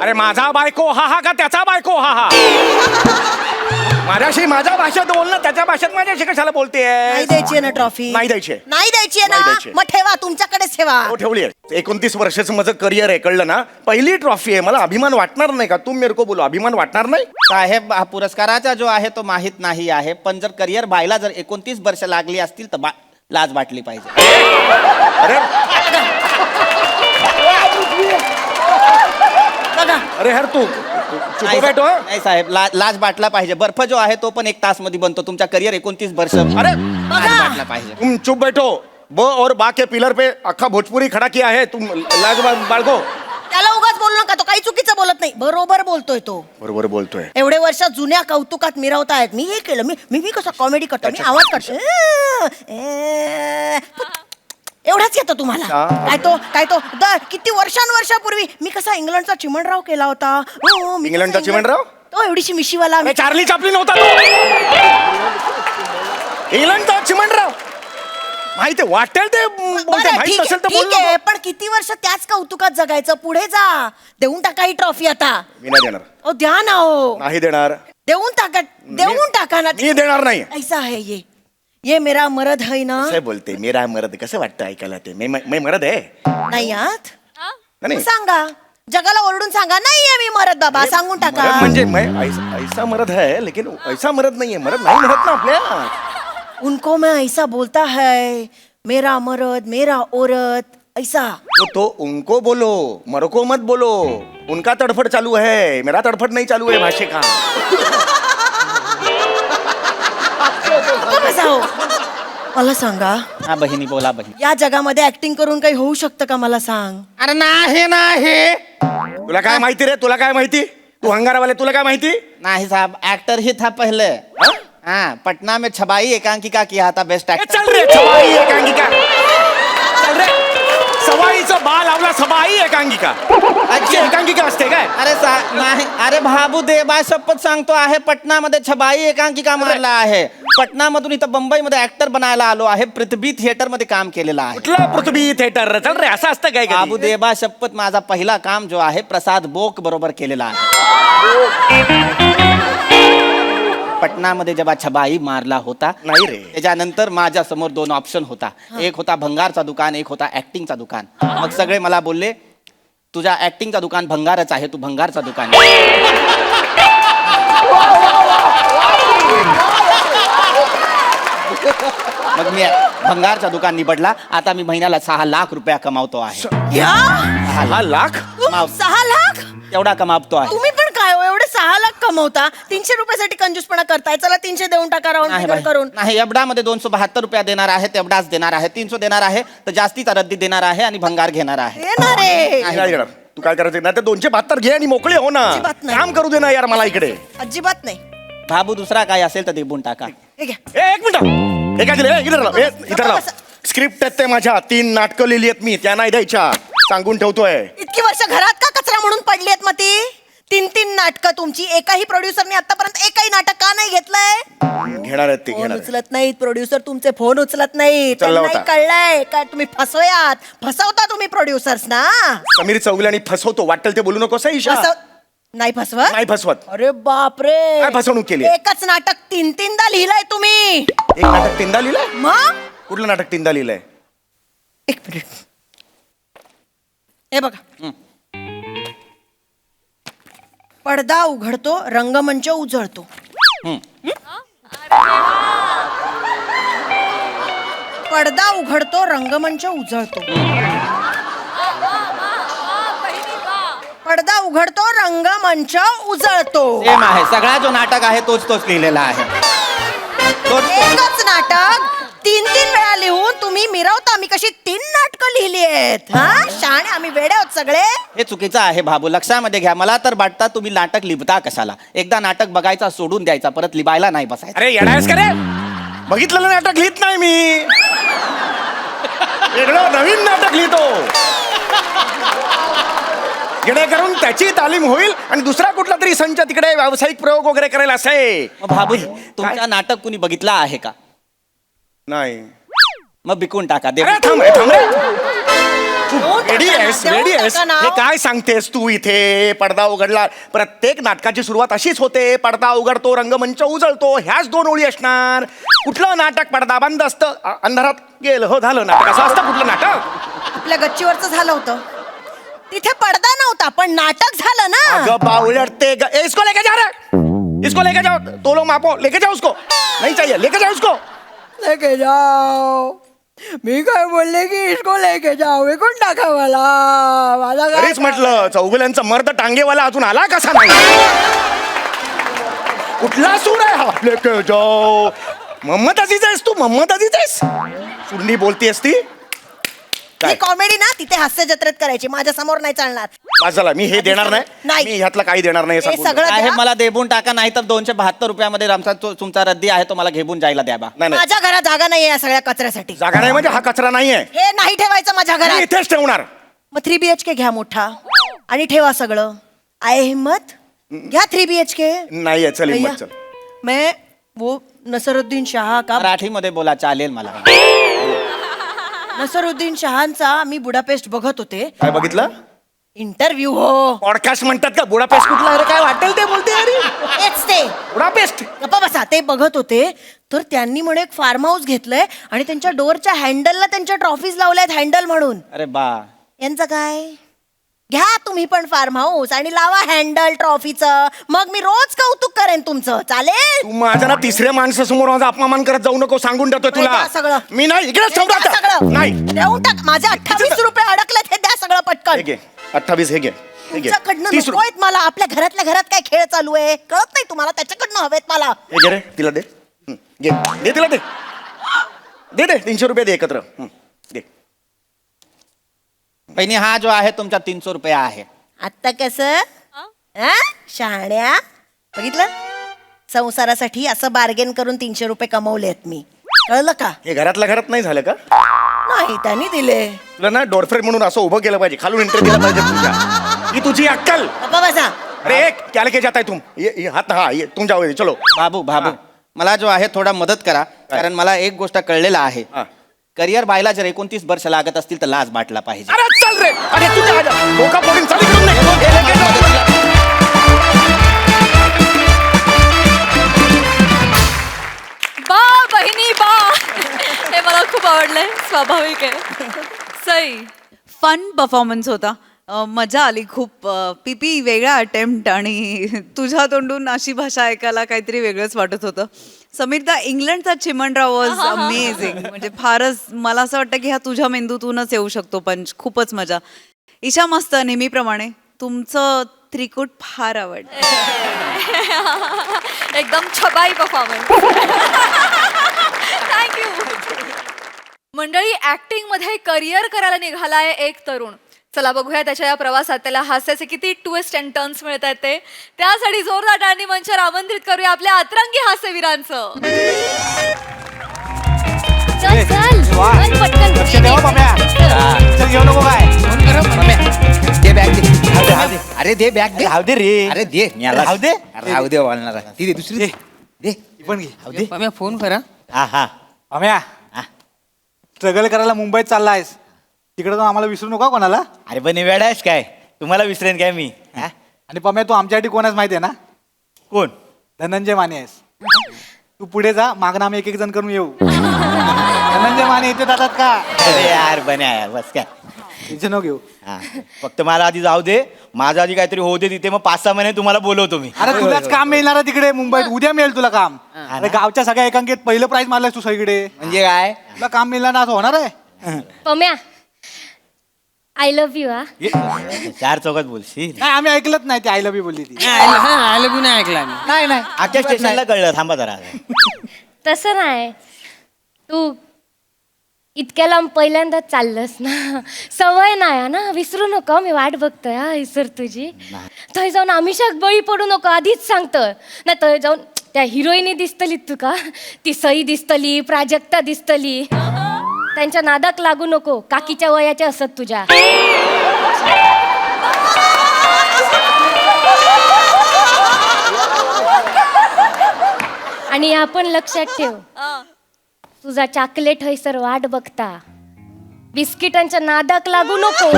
अरे माझा बायको हा हा का त्याचा बायको हा हा? माझ्याशी माझ्या भाषेत बोल ना, त्याच्या भाषेत माझ्याशी कशाला बोलते? नाही द्यायची ना ट्रॉफी. नाही द्यायची. नाही द्यायची नाही ना. द्यायची. मग ठेवा, तुमच्याकडेच ठेवा. हो ठेवली आहे. 29 वर्षाचं माझं करिअर आहे, कळलं ना? पहिली ट्रॉफी आहे, मला अभिमान वाटणार नाही का? तुम मेरे को बोलो, अभिमान वाटणार नाही? साहेब हा पुरस्काराचा जो आहे तो माहित नाही आहे, पण जर करिअर व्हायला जर 29 वर्ष लागली असतील तर लाज वाटली पाहिजे. अरे बघा अरे हर तू चुप नाही बैठो. नाही साहेब, लाज वाटला पाहिजे. बर्फ जो आहे तो पण 1 तास मध्ये बनतो. तुमचा करिअर 29 वर्ष. अरे लाज वाटला पाहिजे. तुम चुप बैठो. ब और बा के पिलर पे अख्खा भोजपुरी खड़ा किया है, तुम लाज बाळगो. त्याला उगाच बोलू नका, तो काही चुकीचं बोलत नाही, बरोबर बोलतोय तो. बरोबर बोलतोय. एवढे वर्ष जुन्या कौतुकात मिरवतायत. मी हे केलं, मी कसं कॉमेडी करतो, मी आवाज करतो. एवढाच येतो तुम्हाला. काय तो किती वर्षांवर्षापूर्वी मी कसा इंग्लंडचा चिमणराव केला होता. मी इंग्लंडचा कसा चिमणराव? तो एवढीशी मिशीवाला. अरे चार्ली चापलिन होता तो. इंग्लंडचा चिमणराव. माहिती वाटेल ते बोलते, बरं, माहित ठीक नसेल तर आहे, बोल ठीक आहे, नको. पण किती वर्ष त्याच कौतुकात जगायचं? पुढे जा. देऊन टाका ही ट्रॉफी आता. मी नाही देणार. ओ द्या ना हो. नाही देणार. देऊन टाका ना. मी देणार नाही. ऐसा है ये मेरा मरद है ना. कसं बोलते मेरा मरद? कसं वाटतं ऐकायला ते? मैं मरद आहे. नाही आत नाही मग सांगा, जगाला ओरडून सांगा, नाहीये मी मरद बाबा, सांगून टाका. मरद म्हणजे ऐसा मरद है, लेकिन ऐसा मरद नाहीये. मरद नाही म्हणत ना आपल्या. उनको मैं ऐसा बोलता है, मेरा मरद मेरा औरत ऐसा. तो उनको बोलो, मरो को मत बोलो. उनका तड़फड़ चालू है, मेरा तड़फड़ नहीं चालू है भाषे का. कसा हो? मला सांगा, हा बहिणी बोला बहिणी. या जगामध्ये ऍक्टिंग करून काही होऊ शकतं का? मला सांग. अरे नाही. तुला काय माहिती रे? तुला काय माहिती? तू हंगारावाले, तुला काय माहिती? नहीं साहब, एक्टर ही था पहले. हाँ, पटना में छबाई एकांकिका किया था बेस्ट ए, एक्टर. चल रे सवाई एकांकिका. चल रे सवाईचं बा लावला, सबाई एकांकिका. अच्छा. एकांकिका असते काय? अरे नाही, अरे भाबू देवा शपथ सांगतो आहे, पटनामध्ये छबाई एकांकिका मारला आहे. पटनामधून इथं मुंबईमध्ये ऍक्टर बनायला आलो आहे. पृथ्वी थिएटर मध्ये काम केलेलं आहे. कुठलं पृथ्वी थिएटर? चल रे, असं असतं काय? बाबू कधी? देवा शपथ माझा पहिला काम जो आहे प्रसाद बोक बरोबर केलेला आहे. पटनामध्ये जेव्हा छबाई मारला होता नाही रे. त्याच्यानंतर माझ्या समोर 2 ऑप्शन होता. एक होता भंगारचा दुकान, एक होता ऍक्टिंगचा दुकान. मग सगळे मला बोलले, तुझ्या ऍक्टिंगचा दुकान भंगारच आहे, तू भंगारचा दुकान. मग मी भंगारचा दुकान निवडला. आता मी महिन्याला 6 लाख रुपया कमावतो आहे. या 6 लाख? 6 लाख तेवढा कमावतो आहे. तुम्ही पण काय हो, एवढे 6 लाख कमवता? 300 रुपयासाठी कंजूसपणा करताय. चला 300 देऊन टाका, राऊंड नाही फिगर बाई. करून. नाही, एवढामध्ये 272 रुपया देणार आहे, तेवढाच देणार आहे. 300 देणार आहे तर जास्तीचा रद्दी देणार आहे आणि भंगार घेणार आहे. येणार रे. नाही देणार. तू काय करायचं? नाही तर 272 घे आणि मोकळे हो ना. अजिबात नाही. काम करू दे ना यार मला इकडे. अजिबात नाही. भाबू दुसरा काय असेल तर देऊन टाका. हे घ्या. ए, एक मिनिट. एका दिले इधर लाव. स्क्रिप्ट आहेत ते माझ्या 3 नाटकं लिहिली आहेत मी, त्या नाही द्यायच्या, सांगून ठेवतोय. इतकी वर्ष घरात का कचरा म्हणून पडली आहेत मग ती? 3 नाटकं तुमची. एकाही प्रोड्युसरने आतापर्यंत एकही नाटक का नाही घेतलंय? घेणार आहेत ते, फोन घेणार आहेत. उचलत नाहीत प्रोड्युसर, तुमचे फोन उचलत नाहीत. उचलला त्यांनाही होता. कळलंय काय तुम्ही फसवता तुम्ही प्रोड्युसर्स ना. समीर चौगुले आणि फसवतो, वाटेल ते बोलू नकोस ईशा. नाही फसवत? नाही फसवत. अरे बापरे, काय फसवणूक केली? एकच नाटक 3दा लिहिलंय तुम्ही. एक नाटक 3दा लिहिलंय? मग कुठलं नाटक 3दा लिहिलंय? एक मिनिट, हे बघा. पडदा उघडतो, रंगमंच उजळतो. पडदा उघडतो, रंगमंच उजळतो. पडदा उघडतो, रंगमंच उजळतो. सेम आहे, सगळा जो नाटक आहे तोच लिहिलेला आहे. एकच नाटक तीन वेळा लिहून तुम्ही मिरवता मी कशी 3 नाटकं लिहिली आहेत हा शहाणे आम्ही वेडे आहोत सगळे. हे चुकीचं आहे बाबू, लक्षामध्ये घ्या. मला तर वाटतं तुम्ही नाटक लिहिता कशाला. एकदा नाटक बघायचा सोडून द्यायचा, परत लिहायला नाही बसायचं. अरे येणारच का रे? बघितलेलं नाटक लिहित नाही मी, वेगळं नवीन नाटक लिहितो जेणेकरून त्याची तालीम होईल आणि दुसरा कुठला तरी संच तिकडे व्यावसायिक प्रयोग वगैरे करायला असे. मग बाबू, तुमचं नाटक कुणी बघितलं आहे का? नाही. मग बिकून टाका. दे. अरे थांब रे, थांब रे. तू देऊन टाका रेडी ना, आहेस, देऊन रेडी आहेस? टाका ना. हे काय सांगतेस तू इथे? पडदा उघडला. प्रत्येक नाटकाची सुरुवात अशीच होते, पडदा उघडतो, रंगमंच उजळतो, ह्याच 2 ओळी असणार. कुठलं नाटक पडदा बंद असतं, अंधारात गेलं, हो झालं नाटक. असं असतं कुठलं नाटक? आपल्या गच्चीवरचं झालं होतं, तिथे पडदा नव्हता पण नाटक झालं ना. अगं बावळट ते इसको लेके जा रहे, इसको लेके जाओ, तो लोग मापो, लेके जाओ उसको. नहीं चाहिए, लेके जाओ उसको. लेके जाओ. मी काय बोलले की इसको लेके जाओ, विकून टाका मला. माझा काय तरीच म्हटलं चौगुल्यांचा मर्द टांगेवाला अजून आला कसा नाही? कुठला सूर आहे हा? लेके जाओ. मोहम्मद अजीज आहेस तू? मोहम्मद अजीज आहेस? सुरली बोलतीयस ती? ही कॉमेडी ना तिथे हास्य जत्रेत करायची, माझ्या समोर नाही चालणार. बस झाला, मी हे देणार नाही. नाही. मी ह्यातलं काही देणार नाही हे हे सांगून सगळं आहे द्या. मला देबून टाका, नाही तर 272 रुपयामध्ये आमचा तुमचा रद्दी आहे तो मला घेऊन जायला द्या बा. नाही, नाही. माझ्या घरात जागा नाहीये या सगळ्या कचऱ्यासाठी. जागा नाही म्हणजे हा कचरा नाहीये, हे नाही ठेवायचं माझ्या मी घरात. इथेच ठेवणार. मग 3 BHK घ्या मोठा आणि ठेवा सगळं. आहे हिम्मत? घ्या 3 BHK. नाहीये, चल हिम्मत चल. मैं वो नसरुद्दीन शाह का मराठीमध्ये बोला, चालेल मला. नसरुद्दीन शहांचा मी बुडापेस्ट बघत होते. काय बघितलं? इंटरव्ह्यू हो. पॉडकास्ट म्हणतात का? बुडापेस्ट कुठला? अरे काय वाटेल ते बोलते अरे. तेच ते बुडापेस्ट. गप्पा बसा. ते बघत होते तर त्यांनी म्हणे एक फार्म हाऊस घेतलंय आणि त्यांच्या डोअरच्या हँडलला त्यांच्या ट्रॉफीज लावल्यात हँडल म्हणून. अरे बा, यांचं काय? घ्या तुम्ही पण फार्म हाऊस आणि लावा हँडल ट्रॉफीचं, मग मी रोज कौतुक करेन तुमचं. चालेल? तू माझ्या ना तिसऱ्या माणसासमोर माझा अपमान करत जाऊ नको, सांगून ठेवतो द्या तुला. सगळं. मी नाही इकडेच द्या ठेवतो आता. सगळं. नाही देऊन टाक. माझे 28 रुपये अडकलेत, हे द्या सगळं हे पटकन. घे 28, हे घे, हे घे. तुमच्याकडनं 30 रुपये. नकोयत मला. आपल्या घरातल्या घरात काय खेळ चालू आहे कळत नाही तुम्हाला, त्याच्याकडनं हवेत मला. हे घे रे, तिला दे. घे, दे तिला, दे दे दे 300 रुपये दे एकत्र. दे. बहिणी हा जो आहे तुमचा 300 रुपये आहे. आता कसं शहाण्या बघितलं, संसारासाठी असं बार्गेन करून 300 रुपये कमवलेत मी, कळलं का? हे घरातल्या घरात नाही झालं का? नाही त्यांनी दिले. तुला ना डोरफ्रेड म्हणून असं उभं केलं पाहिजे, खालून एंट्री दिला पाहिजे तुझ्या. ही तुझी अक्कल. गप्पा बसा. अरे एक क्या लेके जाता है तुम? ये हाथ, हा ये तुम जाओ, चलो. बाबू बाबू, मला जो आहे थोडा मदत करा, कारण मला एक गोष्ट कळलेला आहे. हा. करिअर बायला जर 29 वर्ष लागत असतील तर लाज वाटला पाहिजे. अरे चल रे, अरे तुझ्या डोका फोडून चालू करून नाही. हे लेके जा. बा बहिणी बा. हे मला खूप आवडलंय, स्वाभाविक आहे. सई. फन परफॉर्मन्स होता. मजा आली खूप. पीपी वेगळा अटेम्प्ट आणि तुझ्या तोंडून अशी भाषा ऐकायला काहीतरी वेगळंच वाटत होतं. समीरदा, इंग्लंडचा चिमणराव वॉज अमेझिंग. म्हणजे फारच मला असं वाटतं की हा तुझ्या मेंदूतूनच येऊ शकतो पंच. खूपच मजा. ईशा मस्त, नेहमीप्रमाणे. तुमचं त्रिकूट फार आवडतं. एकदम छबाई परफॉर्मन्स. थँक्यू. मंडळी, ऍक्टिंग मध्ये करिअर करायला निघालाय एक तरुण. चला बघूया त्याच्या या प्रवासात त्याला हास्याचे किती ट्विस्ट अँड टर्न्स मिळत आहेत ते. त्यासाठी जोरदार टाळ्यांनी मंचावर आमंत्रित करूया आपल्या अतरंगी हास्यवीरांचं. लक्ष ठेवा पम्या. चल घेऊ नको काय. दे बॅग दे. अरे दे बॅग दे. राहू दे रे. अरे दे. राहू दे. राहू दे बोलणार. ती दे दुसरी दे. दे. ही पण घे. राहू दे. फोन करा. हा हा. पम्या, स्ट्रगल करायला मुंबईत चाललायस, तिकडे तो आम्हाला विसरू नका कोणाला. अरे पण वेळ आहेस काय, तुम्हाला विसरेन काय मी? हा? आणि पम्या, तू आमच्यासाठी कोण आहेस माहिती आहे ना? कोण? धनंजय माने आहेस. तू पुढे जा, मागणं आम्ही एक एक जण करून येऊ. धनंजय माने इथे जातात का? अरे यार बन्या, बस काय. टेन्शन नको घेऊ. हा. फक्त मला आधी जाऊ दे, माझं आधी काहीतरी होऊ दे तिथे, मग 5-6 महिने तुम्हाला बोलवतो मी. अरे तुलाच काम मिळणार आहे तिकडे मुंबईत. उद्या मिळेल तुला काम. अरे गावच्या सगळ्या एकांकित पहिलं प्राइज मारलंयस तू सगळीकडे. म्हणजे काय? तुला काम मिळणार ना, असं होणार आहे? Pamya, I love you. 4 चौकात बोलशील? नाही, आम्ही ऐकलंच नाही ती आय लव्ह यू बोलली ती. नाही ऐकला नाही नाही आजच्या स्टेशनला कळलं. थांबा जरा. तसं नाही, तू इतक्या लांब पहिल्यांदाच चाललंस ना, सवय नाही ना, विसरू नको, मी वाट बघतोय हा विसर तुझी. थंय जाऊन आमिषाक बळी पडू नको, आधीच सांगतोय. नाही थंय जाऊन त्या हिरोईनी दिसतली तुका, ती सई दिसतली, प्राजक्ता दिसतली, त्यांच्या नादाक लागू नको, काकीच्या वयाच्या असत तुझ्या. आणि आपण लक्षात ठेव, तुझा चॉकलेट हयसर वाट बघता, बिस्किटांच्या नादाक लागू नको.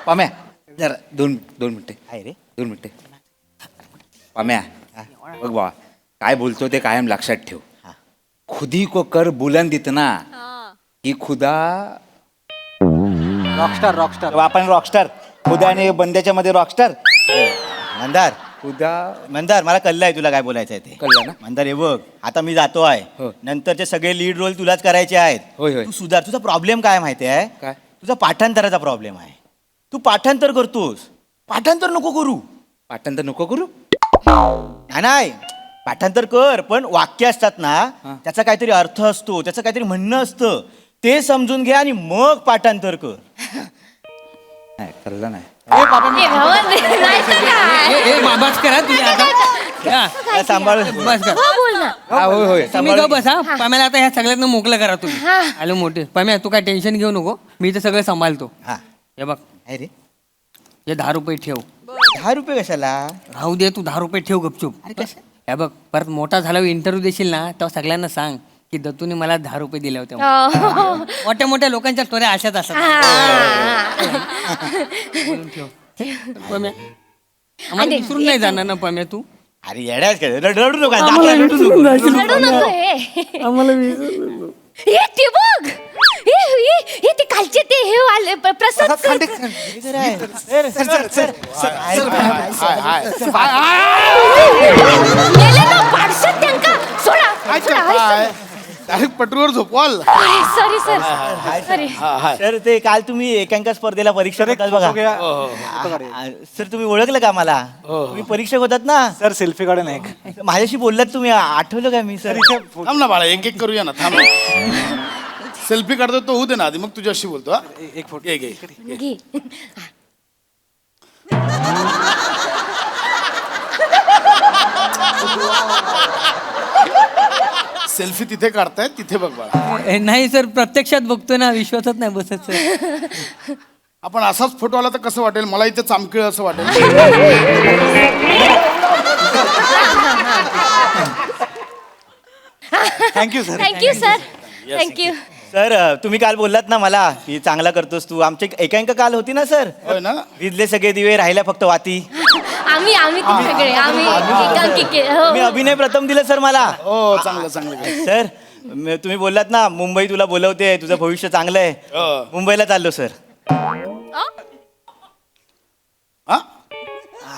पाम्या जरा दोन मिनिटे आहे रे, 2 मिनिटे. पाम्या बघ बाबा, काय बोलतो ते कायम लक्षात ठेव. खुदी को कर बुलंद इतना की खुदा. रॉकस्टार आपण रॉकस्टार, खुदा आणि बंद्याच्या मध्ये रॉकस्टार. मंदार खुदा मंदार मला कळलं आहे तुला काय बोलायचं आहे ते. कळलं ना? मंदार हे बघ, आता मी जातो आहे, हो. नंतरचे सगळे लीड रोल तुलाच करायचे आहेत. होय, होय. तू सुधार. तुझा प्रॉब्लेम काय माहिती आहे? काय? तुझा पाठांतराचा प्रॉब्लेम आहे. तू पाठांतर करतोस, पाठांतर नको करू. पाठांतर नको करू. नाही पाठांतर कर, पण वाक्य असतात ना, त्याचा काहीतरी अर्थ असतो, त्याचं काहीतरी म्हणणं असतं, ते समजून घे आणि मग पाठांतर कर. नाही कळलं नाही. ए भावा, नाही तर काय? सांभाळ. हो, बोल ना. होय होय. तुम्ही गप बसा. पाम्याला आता ह्या सगळ्यातनं मोकळं करा तुम्ही. हा. आलो मोठे. पाम्या तू काय टेन्शन घेऊ नको, मी तर सगळं सांभाळतो. हा हे बघ, आहे रे. हे 10 रुपये ठेव. 10 रुपये कशाला? राहू दे, तू 10 रुपये ठेव गपचूप. हे बग, परत मोठा झाल्यावर इंटरव्ह्यू देशील ना, तेव्हा सगळ्यांना सांग की दत्तूने मला 10 रुपये दिले होते. हो. मोठ्या मोठ्या लोकांच्या स्टोऱ्या अशाच असतात. बोलून ठेव. पम्या, आम्हाला विसरून नाही जाणार ना पम्या तू? अरे येड्याच काय, रडू नका, जागा रडू नको. रडू नको हे. हे ते बघ, हे ते कालचे ते हे वाले प्रसाद मेले ना, पाडशात त्यांका. सोडा. डायरेक्ट पटरीवर झोपवाल. Sorry sir, sorry. सर ते काल तुम्ही एकांका स्पर्धेला परीक्षक होतात बघा. सर तुम्ही ओळखलं का मला? तुम्ही परीक्षक होतात ना सर? सेल्फी काढून एक माझ्याशी बोललात तुम्ही, आठवलं का मी? सर थांब ना बाळा, एक करूया ना, थांब. सेल्फी काढतो तो होऊ दे ना आधी, मग तुझ्याशी बोलतो. एक फोटो घे. सेल्फी तिथे काढतायत, तिथे बघ बाळा. नाही सर, प्रत्यक्षात बघतोय ना, विश्वासात नाही बसत सर. आपण असाच फोटो आला तर कसं वाटेल? मला इथे चामखीळ असं वाटेल. Thank you sir. Thank you sir, thank you. Sir तुम्ही काल बोललात ना मला की चांगला करतोस तू. आमची एकांका काल होती ना सर? होय ना? विजले सगळे दिवे, राहिल्या फक्त वाती. आम्ही ते सगळे आम्ही एकांकिके. हो. मी अभिनय प्रथम दिलं सर मला. हो, चांगलं चांगलं. सर तुम्ही बोललात ना मुंबई तुला बोलवते, तुझं भविष्य चांगलं आहे. मुंबईला चाललो सर. हा?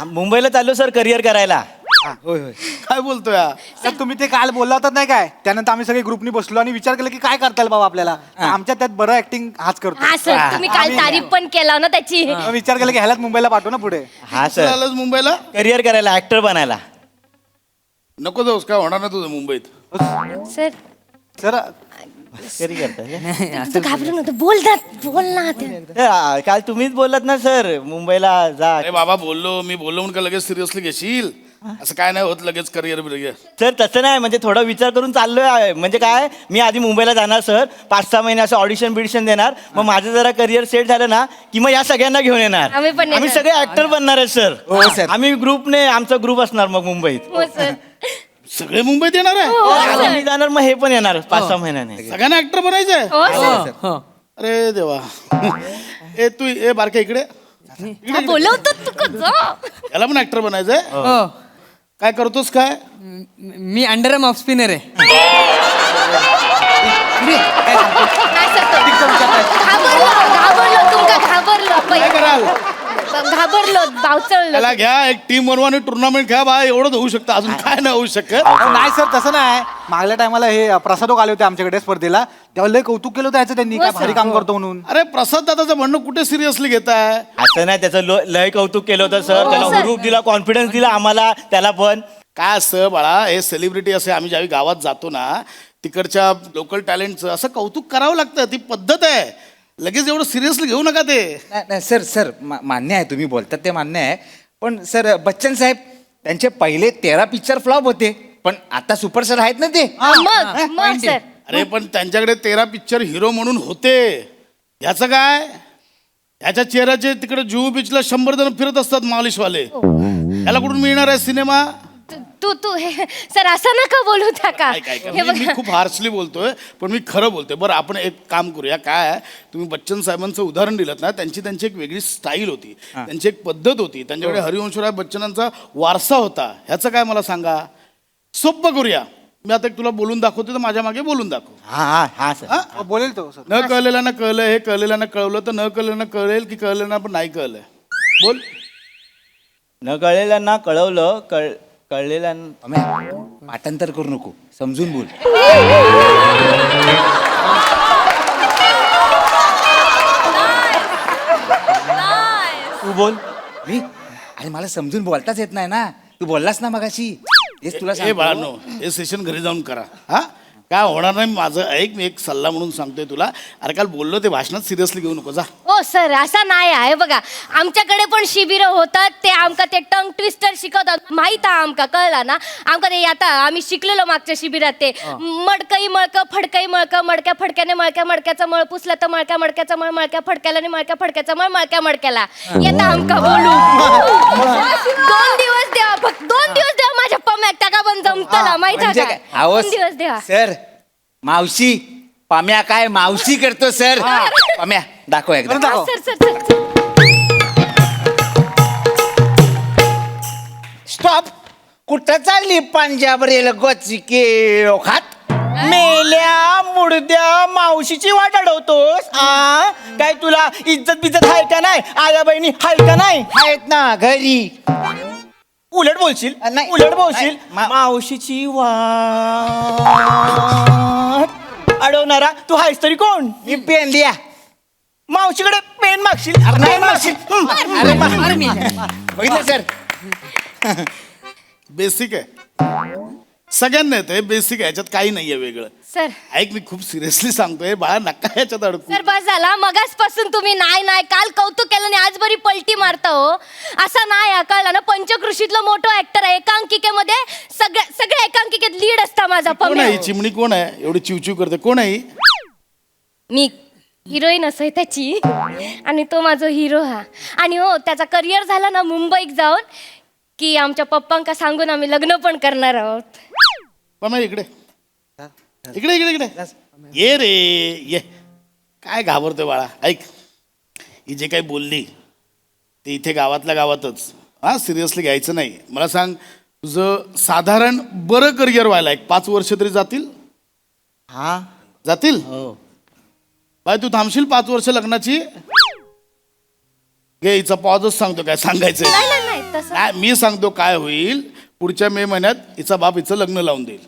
मुंबईला चाललो सर, करिअर करायला. होय होय. काय बोलतोय? तर तुम्ही ते काल बोलला होतात नाही काय, त्यानंतर आम्ही सगळे ग्रुपनी बसलो आणि विचार केला की काय करता येईल बाबा आपल्याला. आमच्या त्यात बरं ऍक्टिंग हाच करतो. हा सर, तुम्ही काल तारीफ पण केला ना त्याची. मग विचार केला की ह्यालाच मुंबईला पाठवू ना पुढे. हा सर, आलास मुंबईला? करिअर करायला, ऍक्टर बनायला. नको जाऊस, काय होणार ना तुझं मुंबईत. सर सर करी करता तू घाबरू नको, बोल ना. काल तुम्हीच बोललात ना सर मुंबईला जा. अरे बाबा, मी बोललो म्हणून का लगेच सिरियसली घेशील? असं काय नाही होत लगेच करिअर बिरिअर. सर तसं नाही, म्हणजे थोडा विचार करून चाललोय. म्हणजे काय, मी आधी मुंबईला जाणार सर, 5-6 महिने असं ऑडिशन बिडिशन देणार, मग माझं जरा करिअर सेट झालं ना की मग या सगळ्यांना घेऊन येणार. आम्ही पण येणार. आम्ही सगळे ऍक्टर बनणार आहे सर. हो सर. आम्ही ग्रुपने, आमचा ग्रुप असणार मग मुंबईत. हो सर. सगळे मुंबईत येणार आहे? आता मी जाणार, मग हे पण येणार 5-6 महिन्याने. सगळ्यांना ऍक्टर बनायचंय? हो सर. अरे देवा. ए तू ए बारक्या इकडे. बोलवतो तू कसं. याला पण ऍक्टर बनायचंय? हो, काय करतोस काय? मी अंडरआर्म ऑफ स्पिनर आहे. नाही सर, घाबरलो तुमका, काय कराल? घाबरलो, बावचळलो. त्याला घ्या, एक टीम बनवा, टुर्नामेंट घ्या बा. एवढंच होऊ शकतं, अजून काय नाही होऊ शकत. नाही सर, तसं नाही. मागल्या टायमाला हे प्रसादोक आले होते आमच्याकडे स्पर्धेला, तेव्हा लय कौतुक केलं होतं याचं त्यांनी, काय भारी काम करतो म्हणून. अरे प्रसाद दादाचं म्हणणं कुठे सिरियसली घेताय? असं नाही, त्याचं लय कौतुक केलं होतं सर. त्याला हुरूप दिला, कॉन्फिडन्स दिला आम्हाला, त्याला पण. काय असतं बाळा, हे सेलिब्रिटी असे आम्ही ज्यावेळी गावात जातो ना, तिकडच्या लोकल टॅलेंटचं असं कौतुक करावं लागतं, ती पद्धत आहे. लगेच एवढं सिरियसली घेऊ नका ते. नाही सर मान्य आहे, तुम्ही बोलतात ते मान्य आहे. पण सर बच्चन साहेब त्यांचे पहिले 13 पिक्चर फ्लॉप होते, पण आता सुपरस्टार आहेत ना ते. मग सर अरे पण त्यांच्याकडे 13 पिक्चर हिरो म्हणून होते. ह्याचं काय, ह्याच्या चेहऱ्याचे तिकडे जुहू बीचला 100 जण फिरत असतात मालिशवाले. याला कुठून मिळणार आहे सिनेमा? तू सर असं नका बोलू त्या का काय हे मी खूप हार्शली बोलतोय, पण मी खरं बोलतोय. बरं आपण एक काम करूया, काय आहे, तुम्ही बच्चन साहेबांचं उदाहरण दिलं ना, त्यांची एक वेगळी स्टाईल होती, त्यांची एक पद्धत होती, त्यांच्याकडे हरिवंशराय बच्चनांचा वारसा होता. ह्याचं काय मला सांगा. सोपं करूया, मी आता एक तुला बोलून दाखवतो, तर माझ्या मागे बोलून दाखव. हा सर. हो, बोलेल तो सर. न कळलेल्यानं कळलं, हे कळलेल्यानं कळवलं, तर न कळलेल्यानं कळेल की कळलेल्यानं पण नाही कळलंय. बोल. न कळलेल्यांना कळवलं, कळलेल्यांना पम्या, पाठांतर करू नको, समजून बोल. तू बोल. मी आणि मला समजून बोलताच येत नाही ना. तू बोललास ना मगाशी, तेच तुला हे सांगतो. बाळांनो, हे सेशन घरी जाऊन करा. हा काय होणार नाही. माझं ऐक, मी एक सल्ला म्हणून सांगतोय तुला. अरे काल बोललो ते भाषणात सिरियसली घेऊ नको. जा. हो सर असं नाही आहे बघा, आमच्याकडे पण शिबिरं होतात, ते आमका ते टंग ट्विस्टर शिकवतात, माहित आहे आमका, कळला ना आमका ते. आता आम्ही शिकलेलो मागच्या शिबिरात ते मडकई मळकं फडकई मळकं, मडक्या फडक्याने मळक्या मडक्याचा मळ पुसला तर मळक्या मडक्याचा मळ, मळक्या फडक्याला आणि मळक्या फडक्याचा मळ, मळक्या मडक्याला. येता आमका बोलू. 2 दिवस द्या, फक्त 2 दिवस द्या माझ्या पम्याक, त्या का पण जमतला माहित आहे म्हणजे का. काय? अहो, 2 दिवस द्या सर मावशी, पाम्या काय मावशी करतो सर. पाम्या दाखव एकदा. Sir sir sir sir. Stop. कुठं चालली पंजाब रेल गोचिके खात? मेल्या मुडद्या मावशीची वाट अडवतोस. काय तुला इज्जत बिज्जत आहे का नाही? आया बहिणी आहे का नाही? आहेत ना घरी. उलट बोलशील. नाही. उलट बोलशील. नाही. मावशीची वाट अडवणारा तू आहेस तरी कोण? मी पेन द्या. मावशीकडे पेन मागशील. पेन मागशील. बघितलं सर. बेसिक आहे, सगळ्यांना येतं, बेसिक आहे, याच्यात काही नाहीये वेगळं. सर ऐक, मी खूप सिरियसली सांगतोय बाळा, नका याच्यात अडकू. सर बस झाला, मगासपासून तुम्ही नाही काल कौतुक केलं आणि आज बरी पलटी मारता हो. असं नाही कळलं ना, पंचकृषीतलं मोठं ऍक्टर आहे, एकांकिकेमध्ये सगळ्या एकांकिकेत लीड असता माझा कोण पम्या. आहे ही चिमणी? कोण आहे एवढी चिवचिव करते? कोण आहे ही? मी हिरोईन असं त्याची, आणि तो माझा हिरो हा. आणि हो त्याचा करिअर झाला ना मुंबईत जाऊन, की आमच्या पप्पांका सांगून आम्ही लग्न पण करणार आहोत. पण इकडे इकडे इकडे इकडे ये रे ये. काय घाबरतोय बाळा? ऐक, ही जे काही बोलली ते इथे गावातल्या गावातच, हा सिरियसली घ्यायचं नाही. मला सांग, तुझं साधारण बरं करिअर व्हायला 5 वर्ष तरी जातील? हा जातील. बाय तू थांबशील 5 वर्ष लग्नाची? घे, हिचा पॉजच सांगतो काय सांगायचं. नाही तसं नाही, मी सांगतो काय होईल. पुढच्या मे महिन्यात हिचा बाप हिचं लग्न लावून देईल.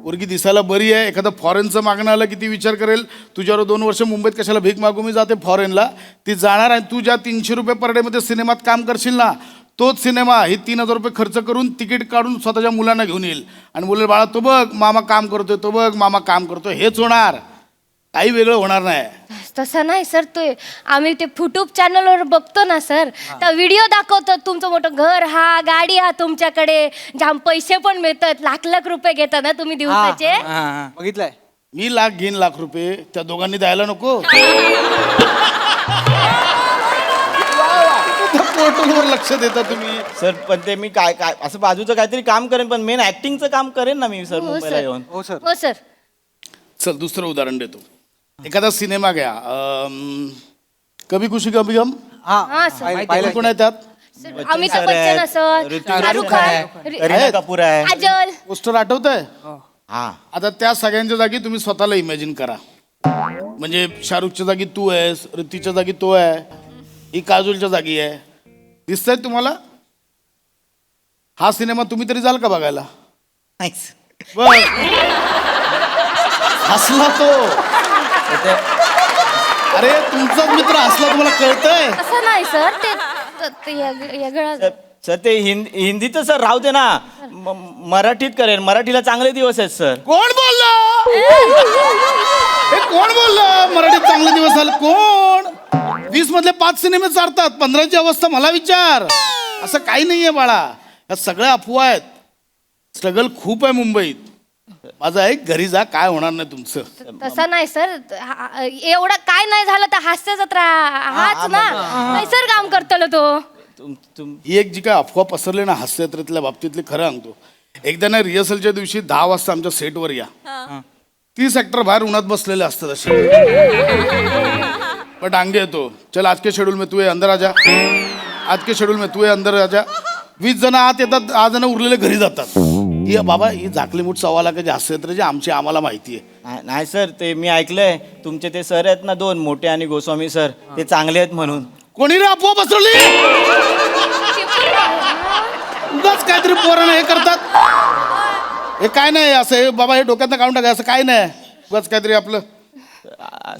पोरगी दिसायला बरी आहे, एखादं फॉरेनचं मागणं आलं किती विचार करेल. तुझ्यावर 2 वर्ष मुंबईत कशाला भीक मागू, मी जाते फॉरेनला. ती जाणार आहे. तू ज्या 300 रुपये पर डे मध्ये सिनेमात काम करशील ना, तोच सिनेमा ही 3000 रुपये खर्च करून तिकीट काढून स्वतःच्या मुलांना घेऊन येईल आणि बोलेल, बाळा तो बघ मामा काम करतोय, तो बघ मामा काम करतोय. हेच होणार, काही वेगळं होणार नाही. तसं नाही सर, तो आम्ही ते युट्यूब चॅनलवर बघतो ना सर, तर व्हिडिओ दाखवतो तुमचं मोठं घर हा, गाडी हा, तुमच्याकडे जाम पैसे पण मिळतात, लाख रुपये घेतात ना तुम्ही दिवसाचे. बघितलंय मी घेईन लाख रुपये, त्या दोघांनी द्यायला नको. फोटोवर लक्ष देता तुम्ही. सर पण ते मी काय काय असं बाजूचं काहीतरी काम करेन, पण मेन ऍक्टिंगचं काम करेन ना मी सर हो मुंबईला सर. येऊन. हो सर. हो सर. चल दुसरं उदाहरण देतो. एखादा सिनेमा घ्या, कभी खुशी कभी गम. हा सर. कोण कोण आहे त्यात? अमिताभ बच्चन असं, शाहरुख खान, करीना कपूर आहे. काजल. पोस्टर आठवत आहे? हा आता त्या सगळ्यांच्या जागी तुम्ही स्वतःला इमॅजिन करा. म्हणजे शाहरुखच्या जागी तू आहेस, ऋतीच्या जागी तो आहे, ही काजोलच्या जागी आहे. दिसतंय तुम्हाला? हा सिनेमा तुम्ही तरी जाल का बघायला? बघ, हसला तो. अरे तुमचाच मित्र हसला, तुम्हाला कळतंय? असं नाही सर, ते वेगळं. सर ते हिंदीत सर राहू दे ना मराठीत करेन. मराठीला चांगले दिवस आहेत सर. कोण बोललं हे कोण बोललं मराठीत चांगले दिवस आले? कोण? 20 मधले 5 सिनेमे चालतात, 15ची अवस्था मला विचार. असं काही नाहीये बाळा, या सगळ्या अफवा आहेत. स्ट्रगल खूप आहे मुंबईत. माझं ऐक, घरी जा, काय होणार नाही तुमचं. तसं नाही सर, एवढं काय नाही झालं तर हास्य जत्रा हाच ना सर काम करतलो तो. ही एक जी काय अफवा पसरली ना हास्ययात्रेतल्या बाबतीतली, खरं सांगतो. एकदा ना रिहर्सलच्या दिवशी 10 वाजता आमच्या सेटवर या. 30 ऍक्टर बाहेर उन्हात बसलेले असतात असे. पण डांगे येतो, चल आज के शेड्यूल में तू ये अंदर आजा, आज के शेड्यूल में तू ये अंदर आजा. 20 जण आत येतात, 10 जण उरलेले घरी जातात. ही बाबा ही झाकली मूठ सव्वा लाखाची हास्ययात्रेची आमची आम्हाला माहिती आहे. नाही सर, ते मी ऐकलंय तुमचे ते सर आहेत ना 2 मोठे आणि गोस्वामी सर, ते चांगले आहेत म्हणून. कोणी रे अफवा पसरवली? उगाच काहीतरी पोरांना हे करतात. हे काय नाही असं, हे बाबा हे डोक्यातनं काढून टाका, असं काय नाही. उगाच काहीतरी आपलं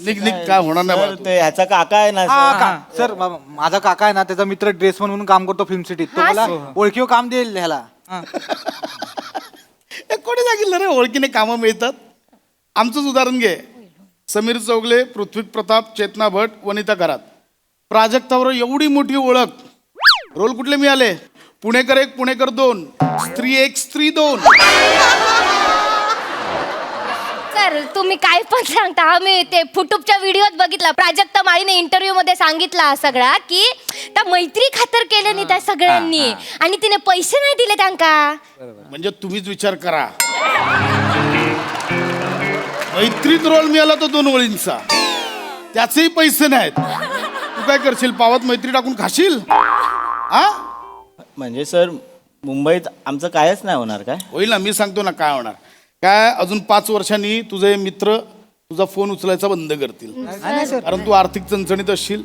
निघ काय होणार नाही बाबा. ते ह्याचा काका आहे ना सर, माझा काका आहे ना, त्याचा मित्र ड्रेसमन म्हणून काम करतो फिल्म सिटीत. तो मला ओळखीव काम देईल ह्याला. हे कोणी सांगितलं रे ओळखीने कामं मिळतात? आमचंच उदाहरण घे. समीर चौगले, पृथ्वी प्रताप, चेतना भट, वनिता करात. प्राजक्तावर एवढी मोठी ओळख. रोल कुठले मिळाले? पुणेकर 1, पुणेकर 2, स्त्री 1, स्त्री 2. सर तुम्ही काय पण सांगता. आम्ही ते फुटूबच्या व्हिडिओत बघितला, प्राजक्ता माळीने इंटरव्ह्यू मध्ये सांगितला सगळा की त्या मैत्री खातर केलं नाही त्या सगळ्यांनी आणि तिने पैसे नाही दिले त्यांका. म्हणजे तुम्हीच विचार करा, मैत्रीत रोल मिळाला तो 2 ओळींचा, त्याचेही पैसे नाहीत. तू काय करशील? पावात मैत्री टाकून खाशील? हा, म्हणजे सर मुंबईत आमचं कायच नाही होणार काय? होईल ना, मी सांगतो ना काय होणार. काय अजून 5 वर्षांनी तुझे मित्र तुझा फोन उचलायचा बंद करतील, कारण तू आर्थिक चणचणीत असशील.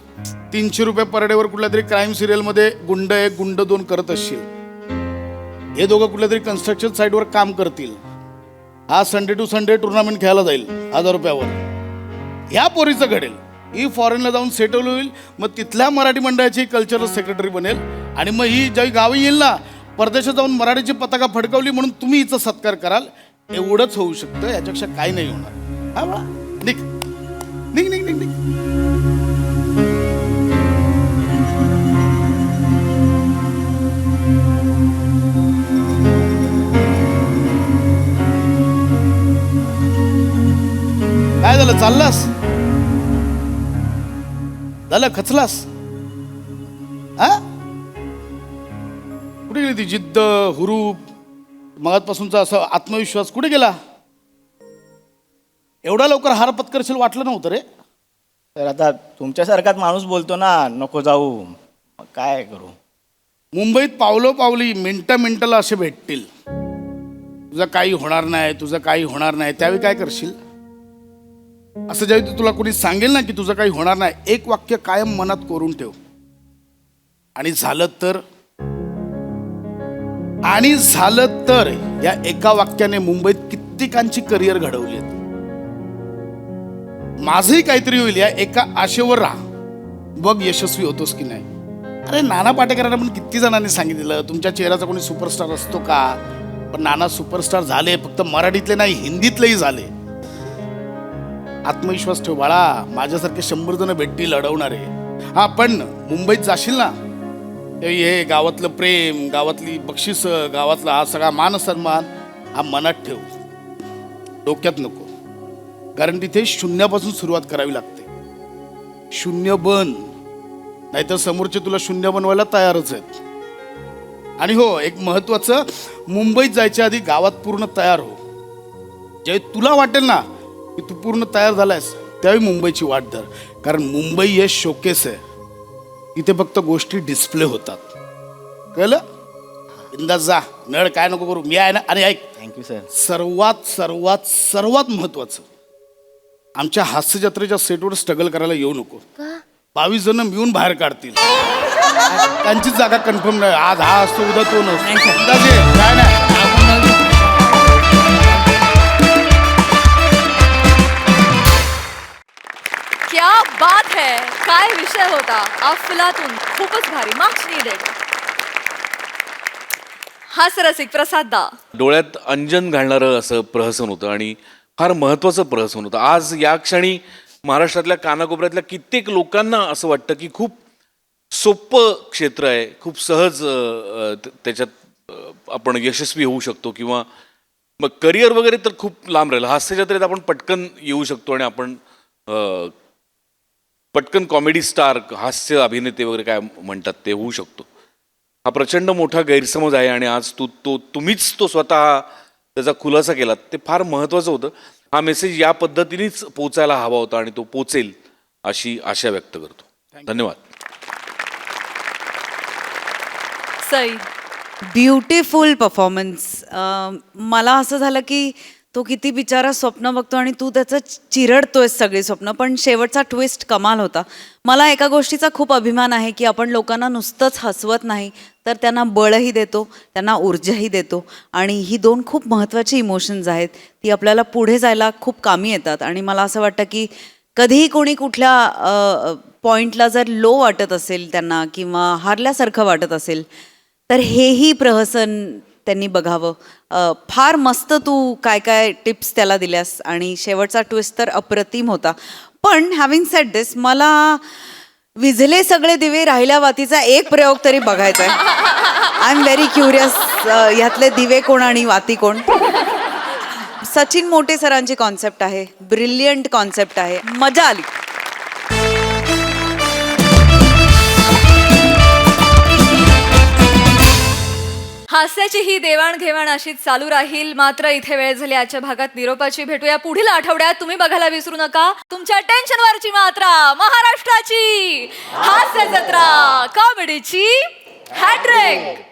300 रुपये पर डेवर कुठल्या तरी क्राईम सिरियल मध्ये गुंड 1 गुंड 2 करत असशील. हे दोघं कुठल्या तरी कन्स्ट्रक्शन साईटवर काम करतील. हा संडे टू संडे टुर्नामेंट खेळायला जाईल 1000 रुपयावर. ह्या पोरीचं घडेल, ही फॉरेनला जाऊन सेटल होईल, मग तिथल्या मराठी मंडळाची कल्चरल सेक्रेटरी बनेल. आणि मग ही ज्यावेळी गावी येईल ना, परदेशात जाऊन मराठीची पताका फडकवली म्हणून तुम्ही हिचा सत्कार कराल. एवढंच होऊ शकतं, याच्यापेक्षा काही नाही होणार. हा बा, निघ निघ निघ निघ निघ. काय झालं? चाललास? झालं? खचलास? हा, कुठे गेली ती जिद्द, हुरूप, मगातपासूनचा असा आत्मविश्वास कुठे गेला? एवढा लवकर हार पत्करशील वाटलं नव्हतं रे. तर आता तुमच्यासारखाच माणूस बोलतो ना नको जाऊ, मग काय करू? मुंबईत पावलोपावली मिनिटाला असे भेटतील, तुझं काही होणार नाही, तुझं काही होणार नाही. त्यावेळी काय करशील? असं ज्यावेळी तुला कोणी सांगेल ना की तुझं काही होणार नाही, एक वाक्य कायम मनात कोरून ठेव. आणि झालं तर या एका वाक्याने मुंबईत कित्येकांची करिअर घडवली. माझंही काहीतरी होईल या एका आशेवर राहा, बघ यशस्वी होतोस की नाही. अरे नाना पाटेकरांना पण किती जणांनी सांगितलं तुमच्या चेहऱ्याचा कोणी सुपरस्टार असतो का? पण नाना सुपरस्टार झाले, फक्त मराठीतले नाही हिंदीतलेही झाले. आत्मविश्वास ठेव बाळा, माझ्यासारखे 100 जण भेटतील अडवणारे. हा, पण मुंबईत जाशील ना, हे गावातलं प्रेम, गावातली बक्षिस, गावातला हा सगळा मान सन्मान हा मनात ठेव, डोक्यात नको. कारण तिथे शून्यापासून सुरुवात करावी लागते. शून्य बन, नाहीतर समोरचे तुला शून्य बनवायला तयारच आहेत. आणि हो, एक महत्वाचं, मुंबईत जायच्या आधी गावात पूर्ण तयार हो. ज्यावेळी तुला वाटेल ना की तू पूर्ण तयार झालायस, त्यावेळी मुंबईची वाट धर. कारण मुंबई हे शोकेस आहे, इथे फक्त गोष्टी डिस्प्ले होतात. कळलं? बिंदास जा, नळ काय नको करू, मी आहे ना. आणि ऐक, थँक्यू सर. सर्वात सर्वात सर्वात महत्वाचं, आमच्या हास्य जत्रेच्या सेटवर स्ट्रगल करायला येऊ नको. 22 जण मिळून बाहेर काढतील, त्यांची जागा कन्फर्म नाही. आज हा असतो, उद्या तो नसतो. काय नाही. क्या बात है, काय विषय होता. अफलातून, खूपच भारी. Marks needed. हास्यरसिक प्रसाद दा. डोळ्यात अंजन घालणारं असं प्रहसन होतं आणि फार महत्त्वाचं प्रहसन होतं. आज या क्षणी महाराष्ट्रातल्या कानाकोपऱ्यातल्या कित्येक लोकांना असं वाटतं की खूप सोपं क्षेत्र आहे, खूप सहज त्याच्यात आपण यशस्वी होऊ शकतो किंवा मग करिअर वगैरे तर खूप लांब राहिलं. हास्य जत्रेत आपण पटकन येऊ शकतो आणि आपण पटकन कॉमेडी स्टार, हास्य अभिनेते वगैरे काय म्हणतात ते होऊ शकतो. हा प्रचंड मोठा गैरसमज आहे आणि आज तुम्हीच तो स्वतः त्याचा खुलासा केला. ते फार महत्त्वाचं होतं. हा मेसेज या पद्धतीनेच पोचायला हवा होता आणि तो पोचेल अशी आशा व्यक्त करतो. धन्यवाद. सई. Beautiful performance. मला असं झालं की तो किती बिचारा स्वप्न बघतो आणि तू त्याचं चिरडतोय सगळी स्वप्न, पण शेवटचा ट्विस्ट कमाल होता. मला एका गोष्टीचा खूप अभिमान आहे की आपण लोकांना नुसतंच हसवत नाही तर त्यांना बळही देतो, त्यांना ऊर्जाही देतो आणि ही दोन खूप महत्त्वाची इमोशन्स आहेत. ती आपल्याला पुढे जायला खूप कामी येतात आणि मला असं वाटतं की कधीही कोणी कुठल्या पॉईंटला जर लो वाटत असेल त्यांना किंवा हारल्यासारखं वाटत असेल तर हेही प्रहसन त्यांनी बघावं. फार मस्त तू काय काय टिप्स त्याला दिल्यास आणि शेवटचा ट्विस्ट तर अप्रतिम होता. पण हॅव्हिंग सेड दिस, मला विझले सगळे दिवे राहिल्या वातीचा एक प्रयोग तरी बघायचा आहे. आय एम व्हेरी क्युरियस, ह्यातले दिवे कोण आणि वाती कोण. सचिन मोटे सरांची कॉन्सेप्ट आहे, ब्रिलियंट कॉन्सेप्ट आहे, मजा आली. हास्याची ही देवाणघेवाण अशीच चालू राहील. मात्र इथे वेळ झाली आजच्या भागात निरोपाची. भेटूया पुढील आठवड्यात. तुम्ही बघायला विसरू नका तुमच्या टेन्शनवरची मात्रा, महाराष्ट्राची हास्य जत्रा, कॉमेडीची हॅट्रिक.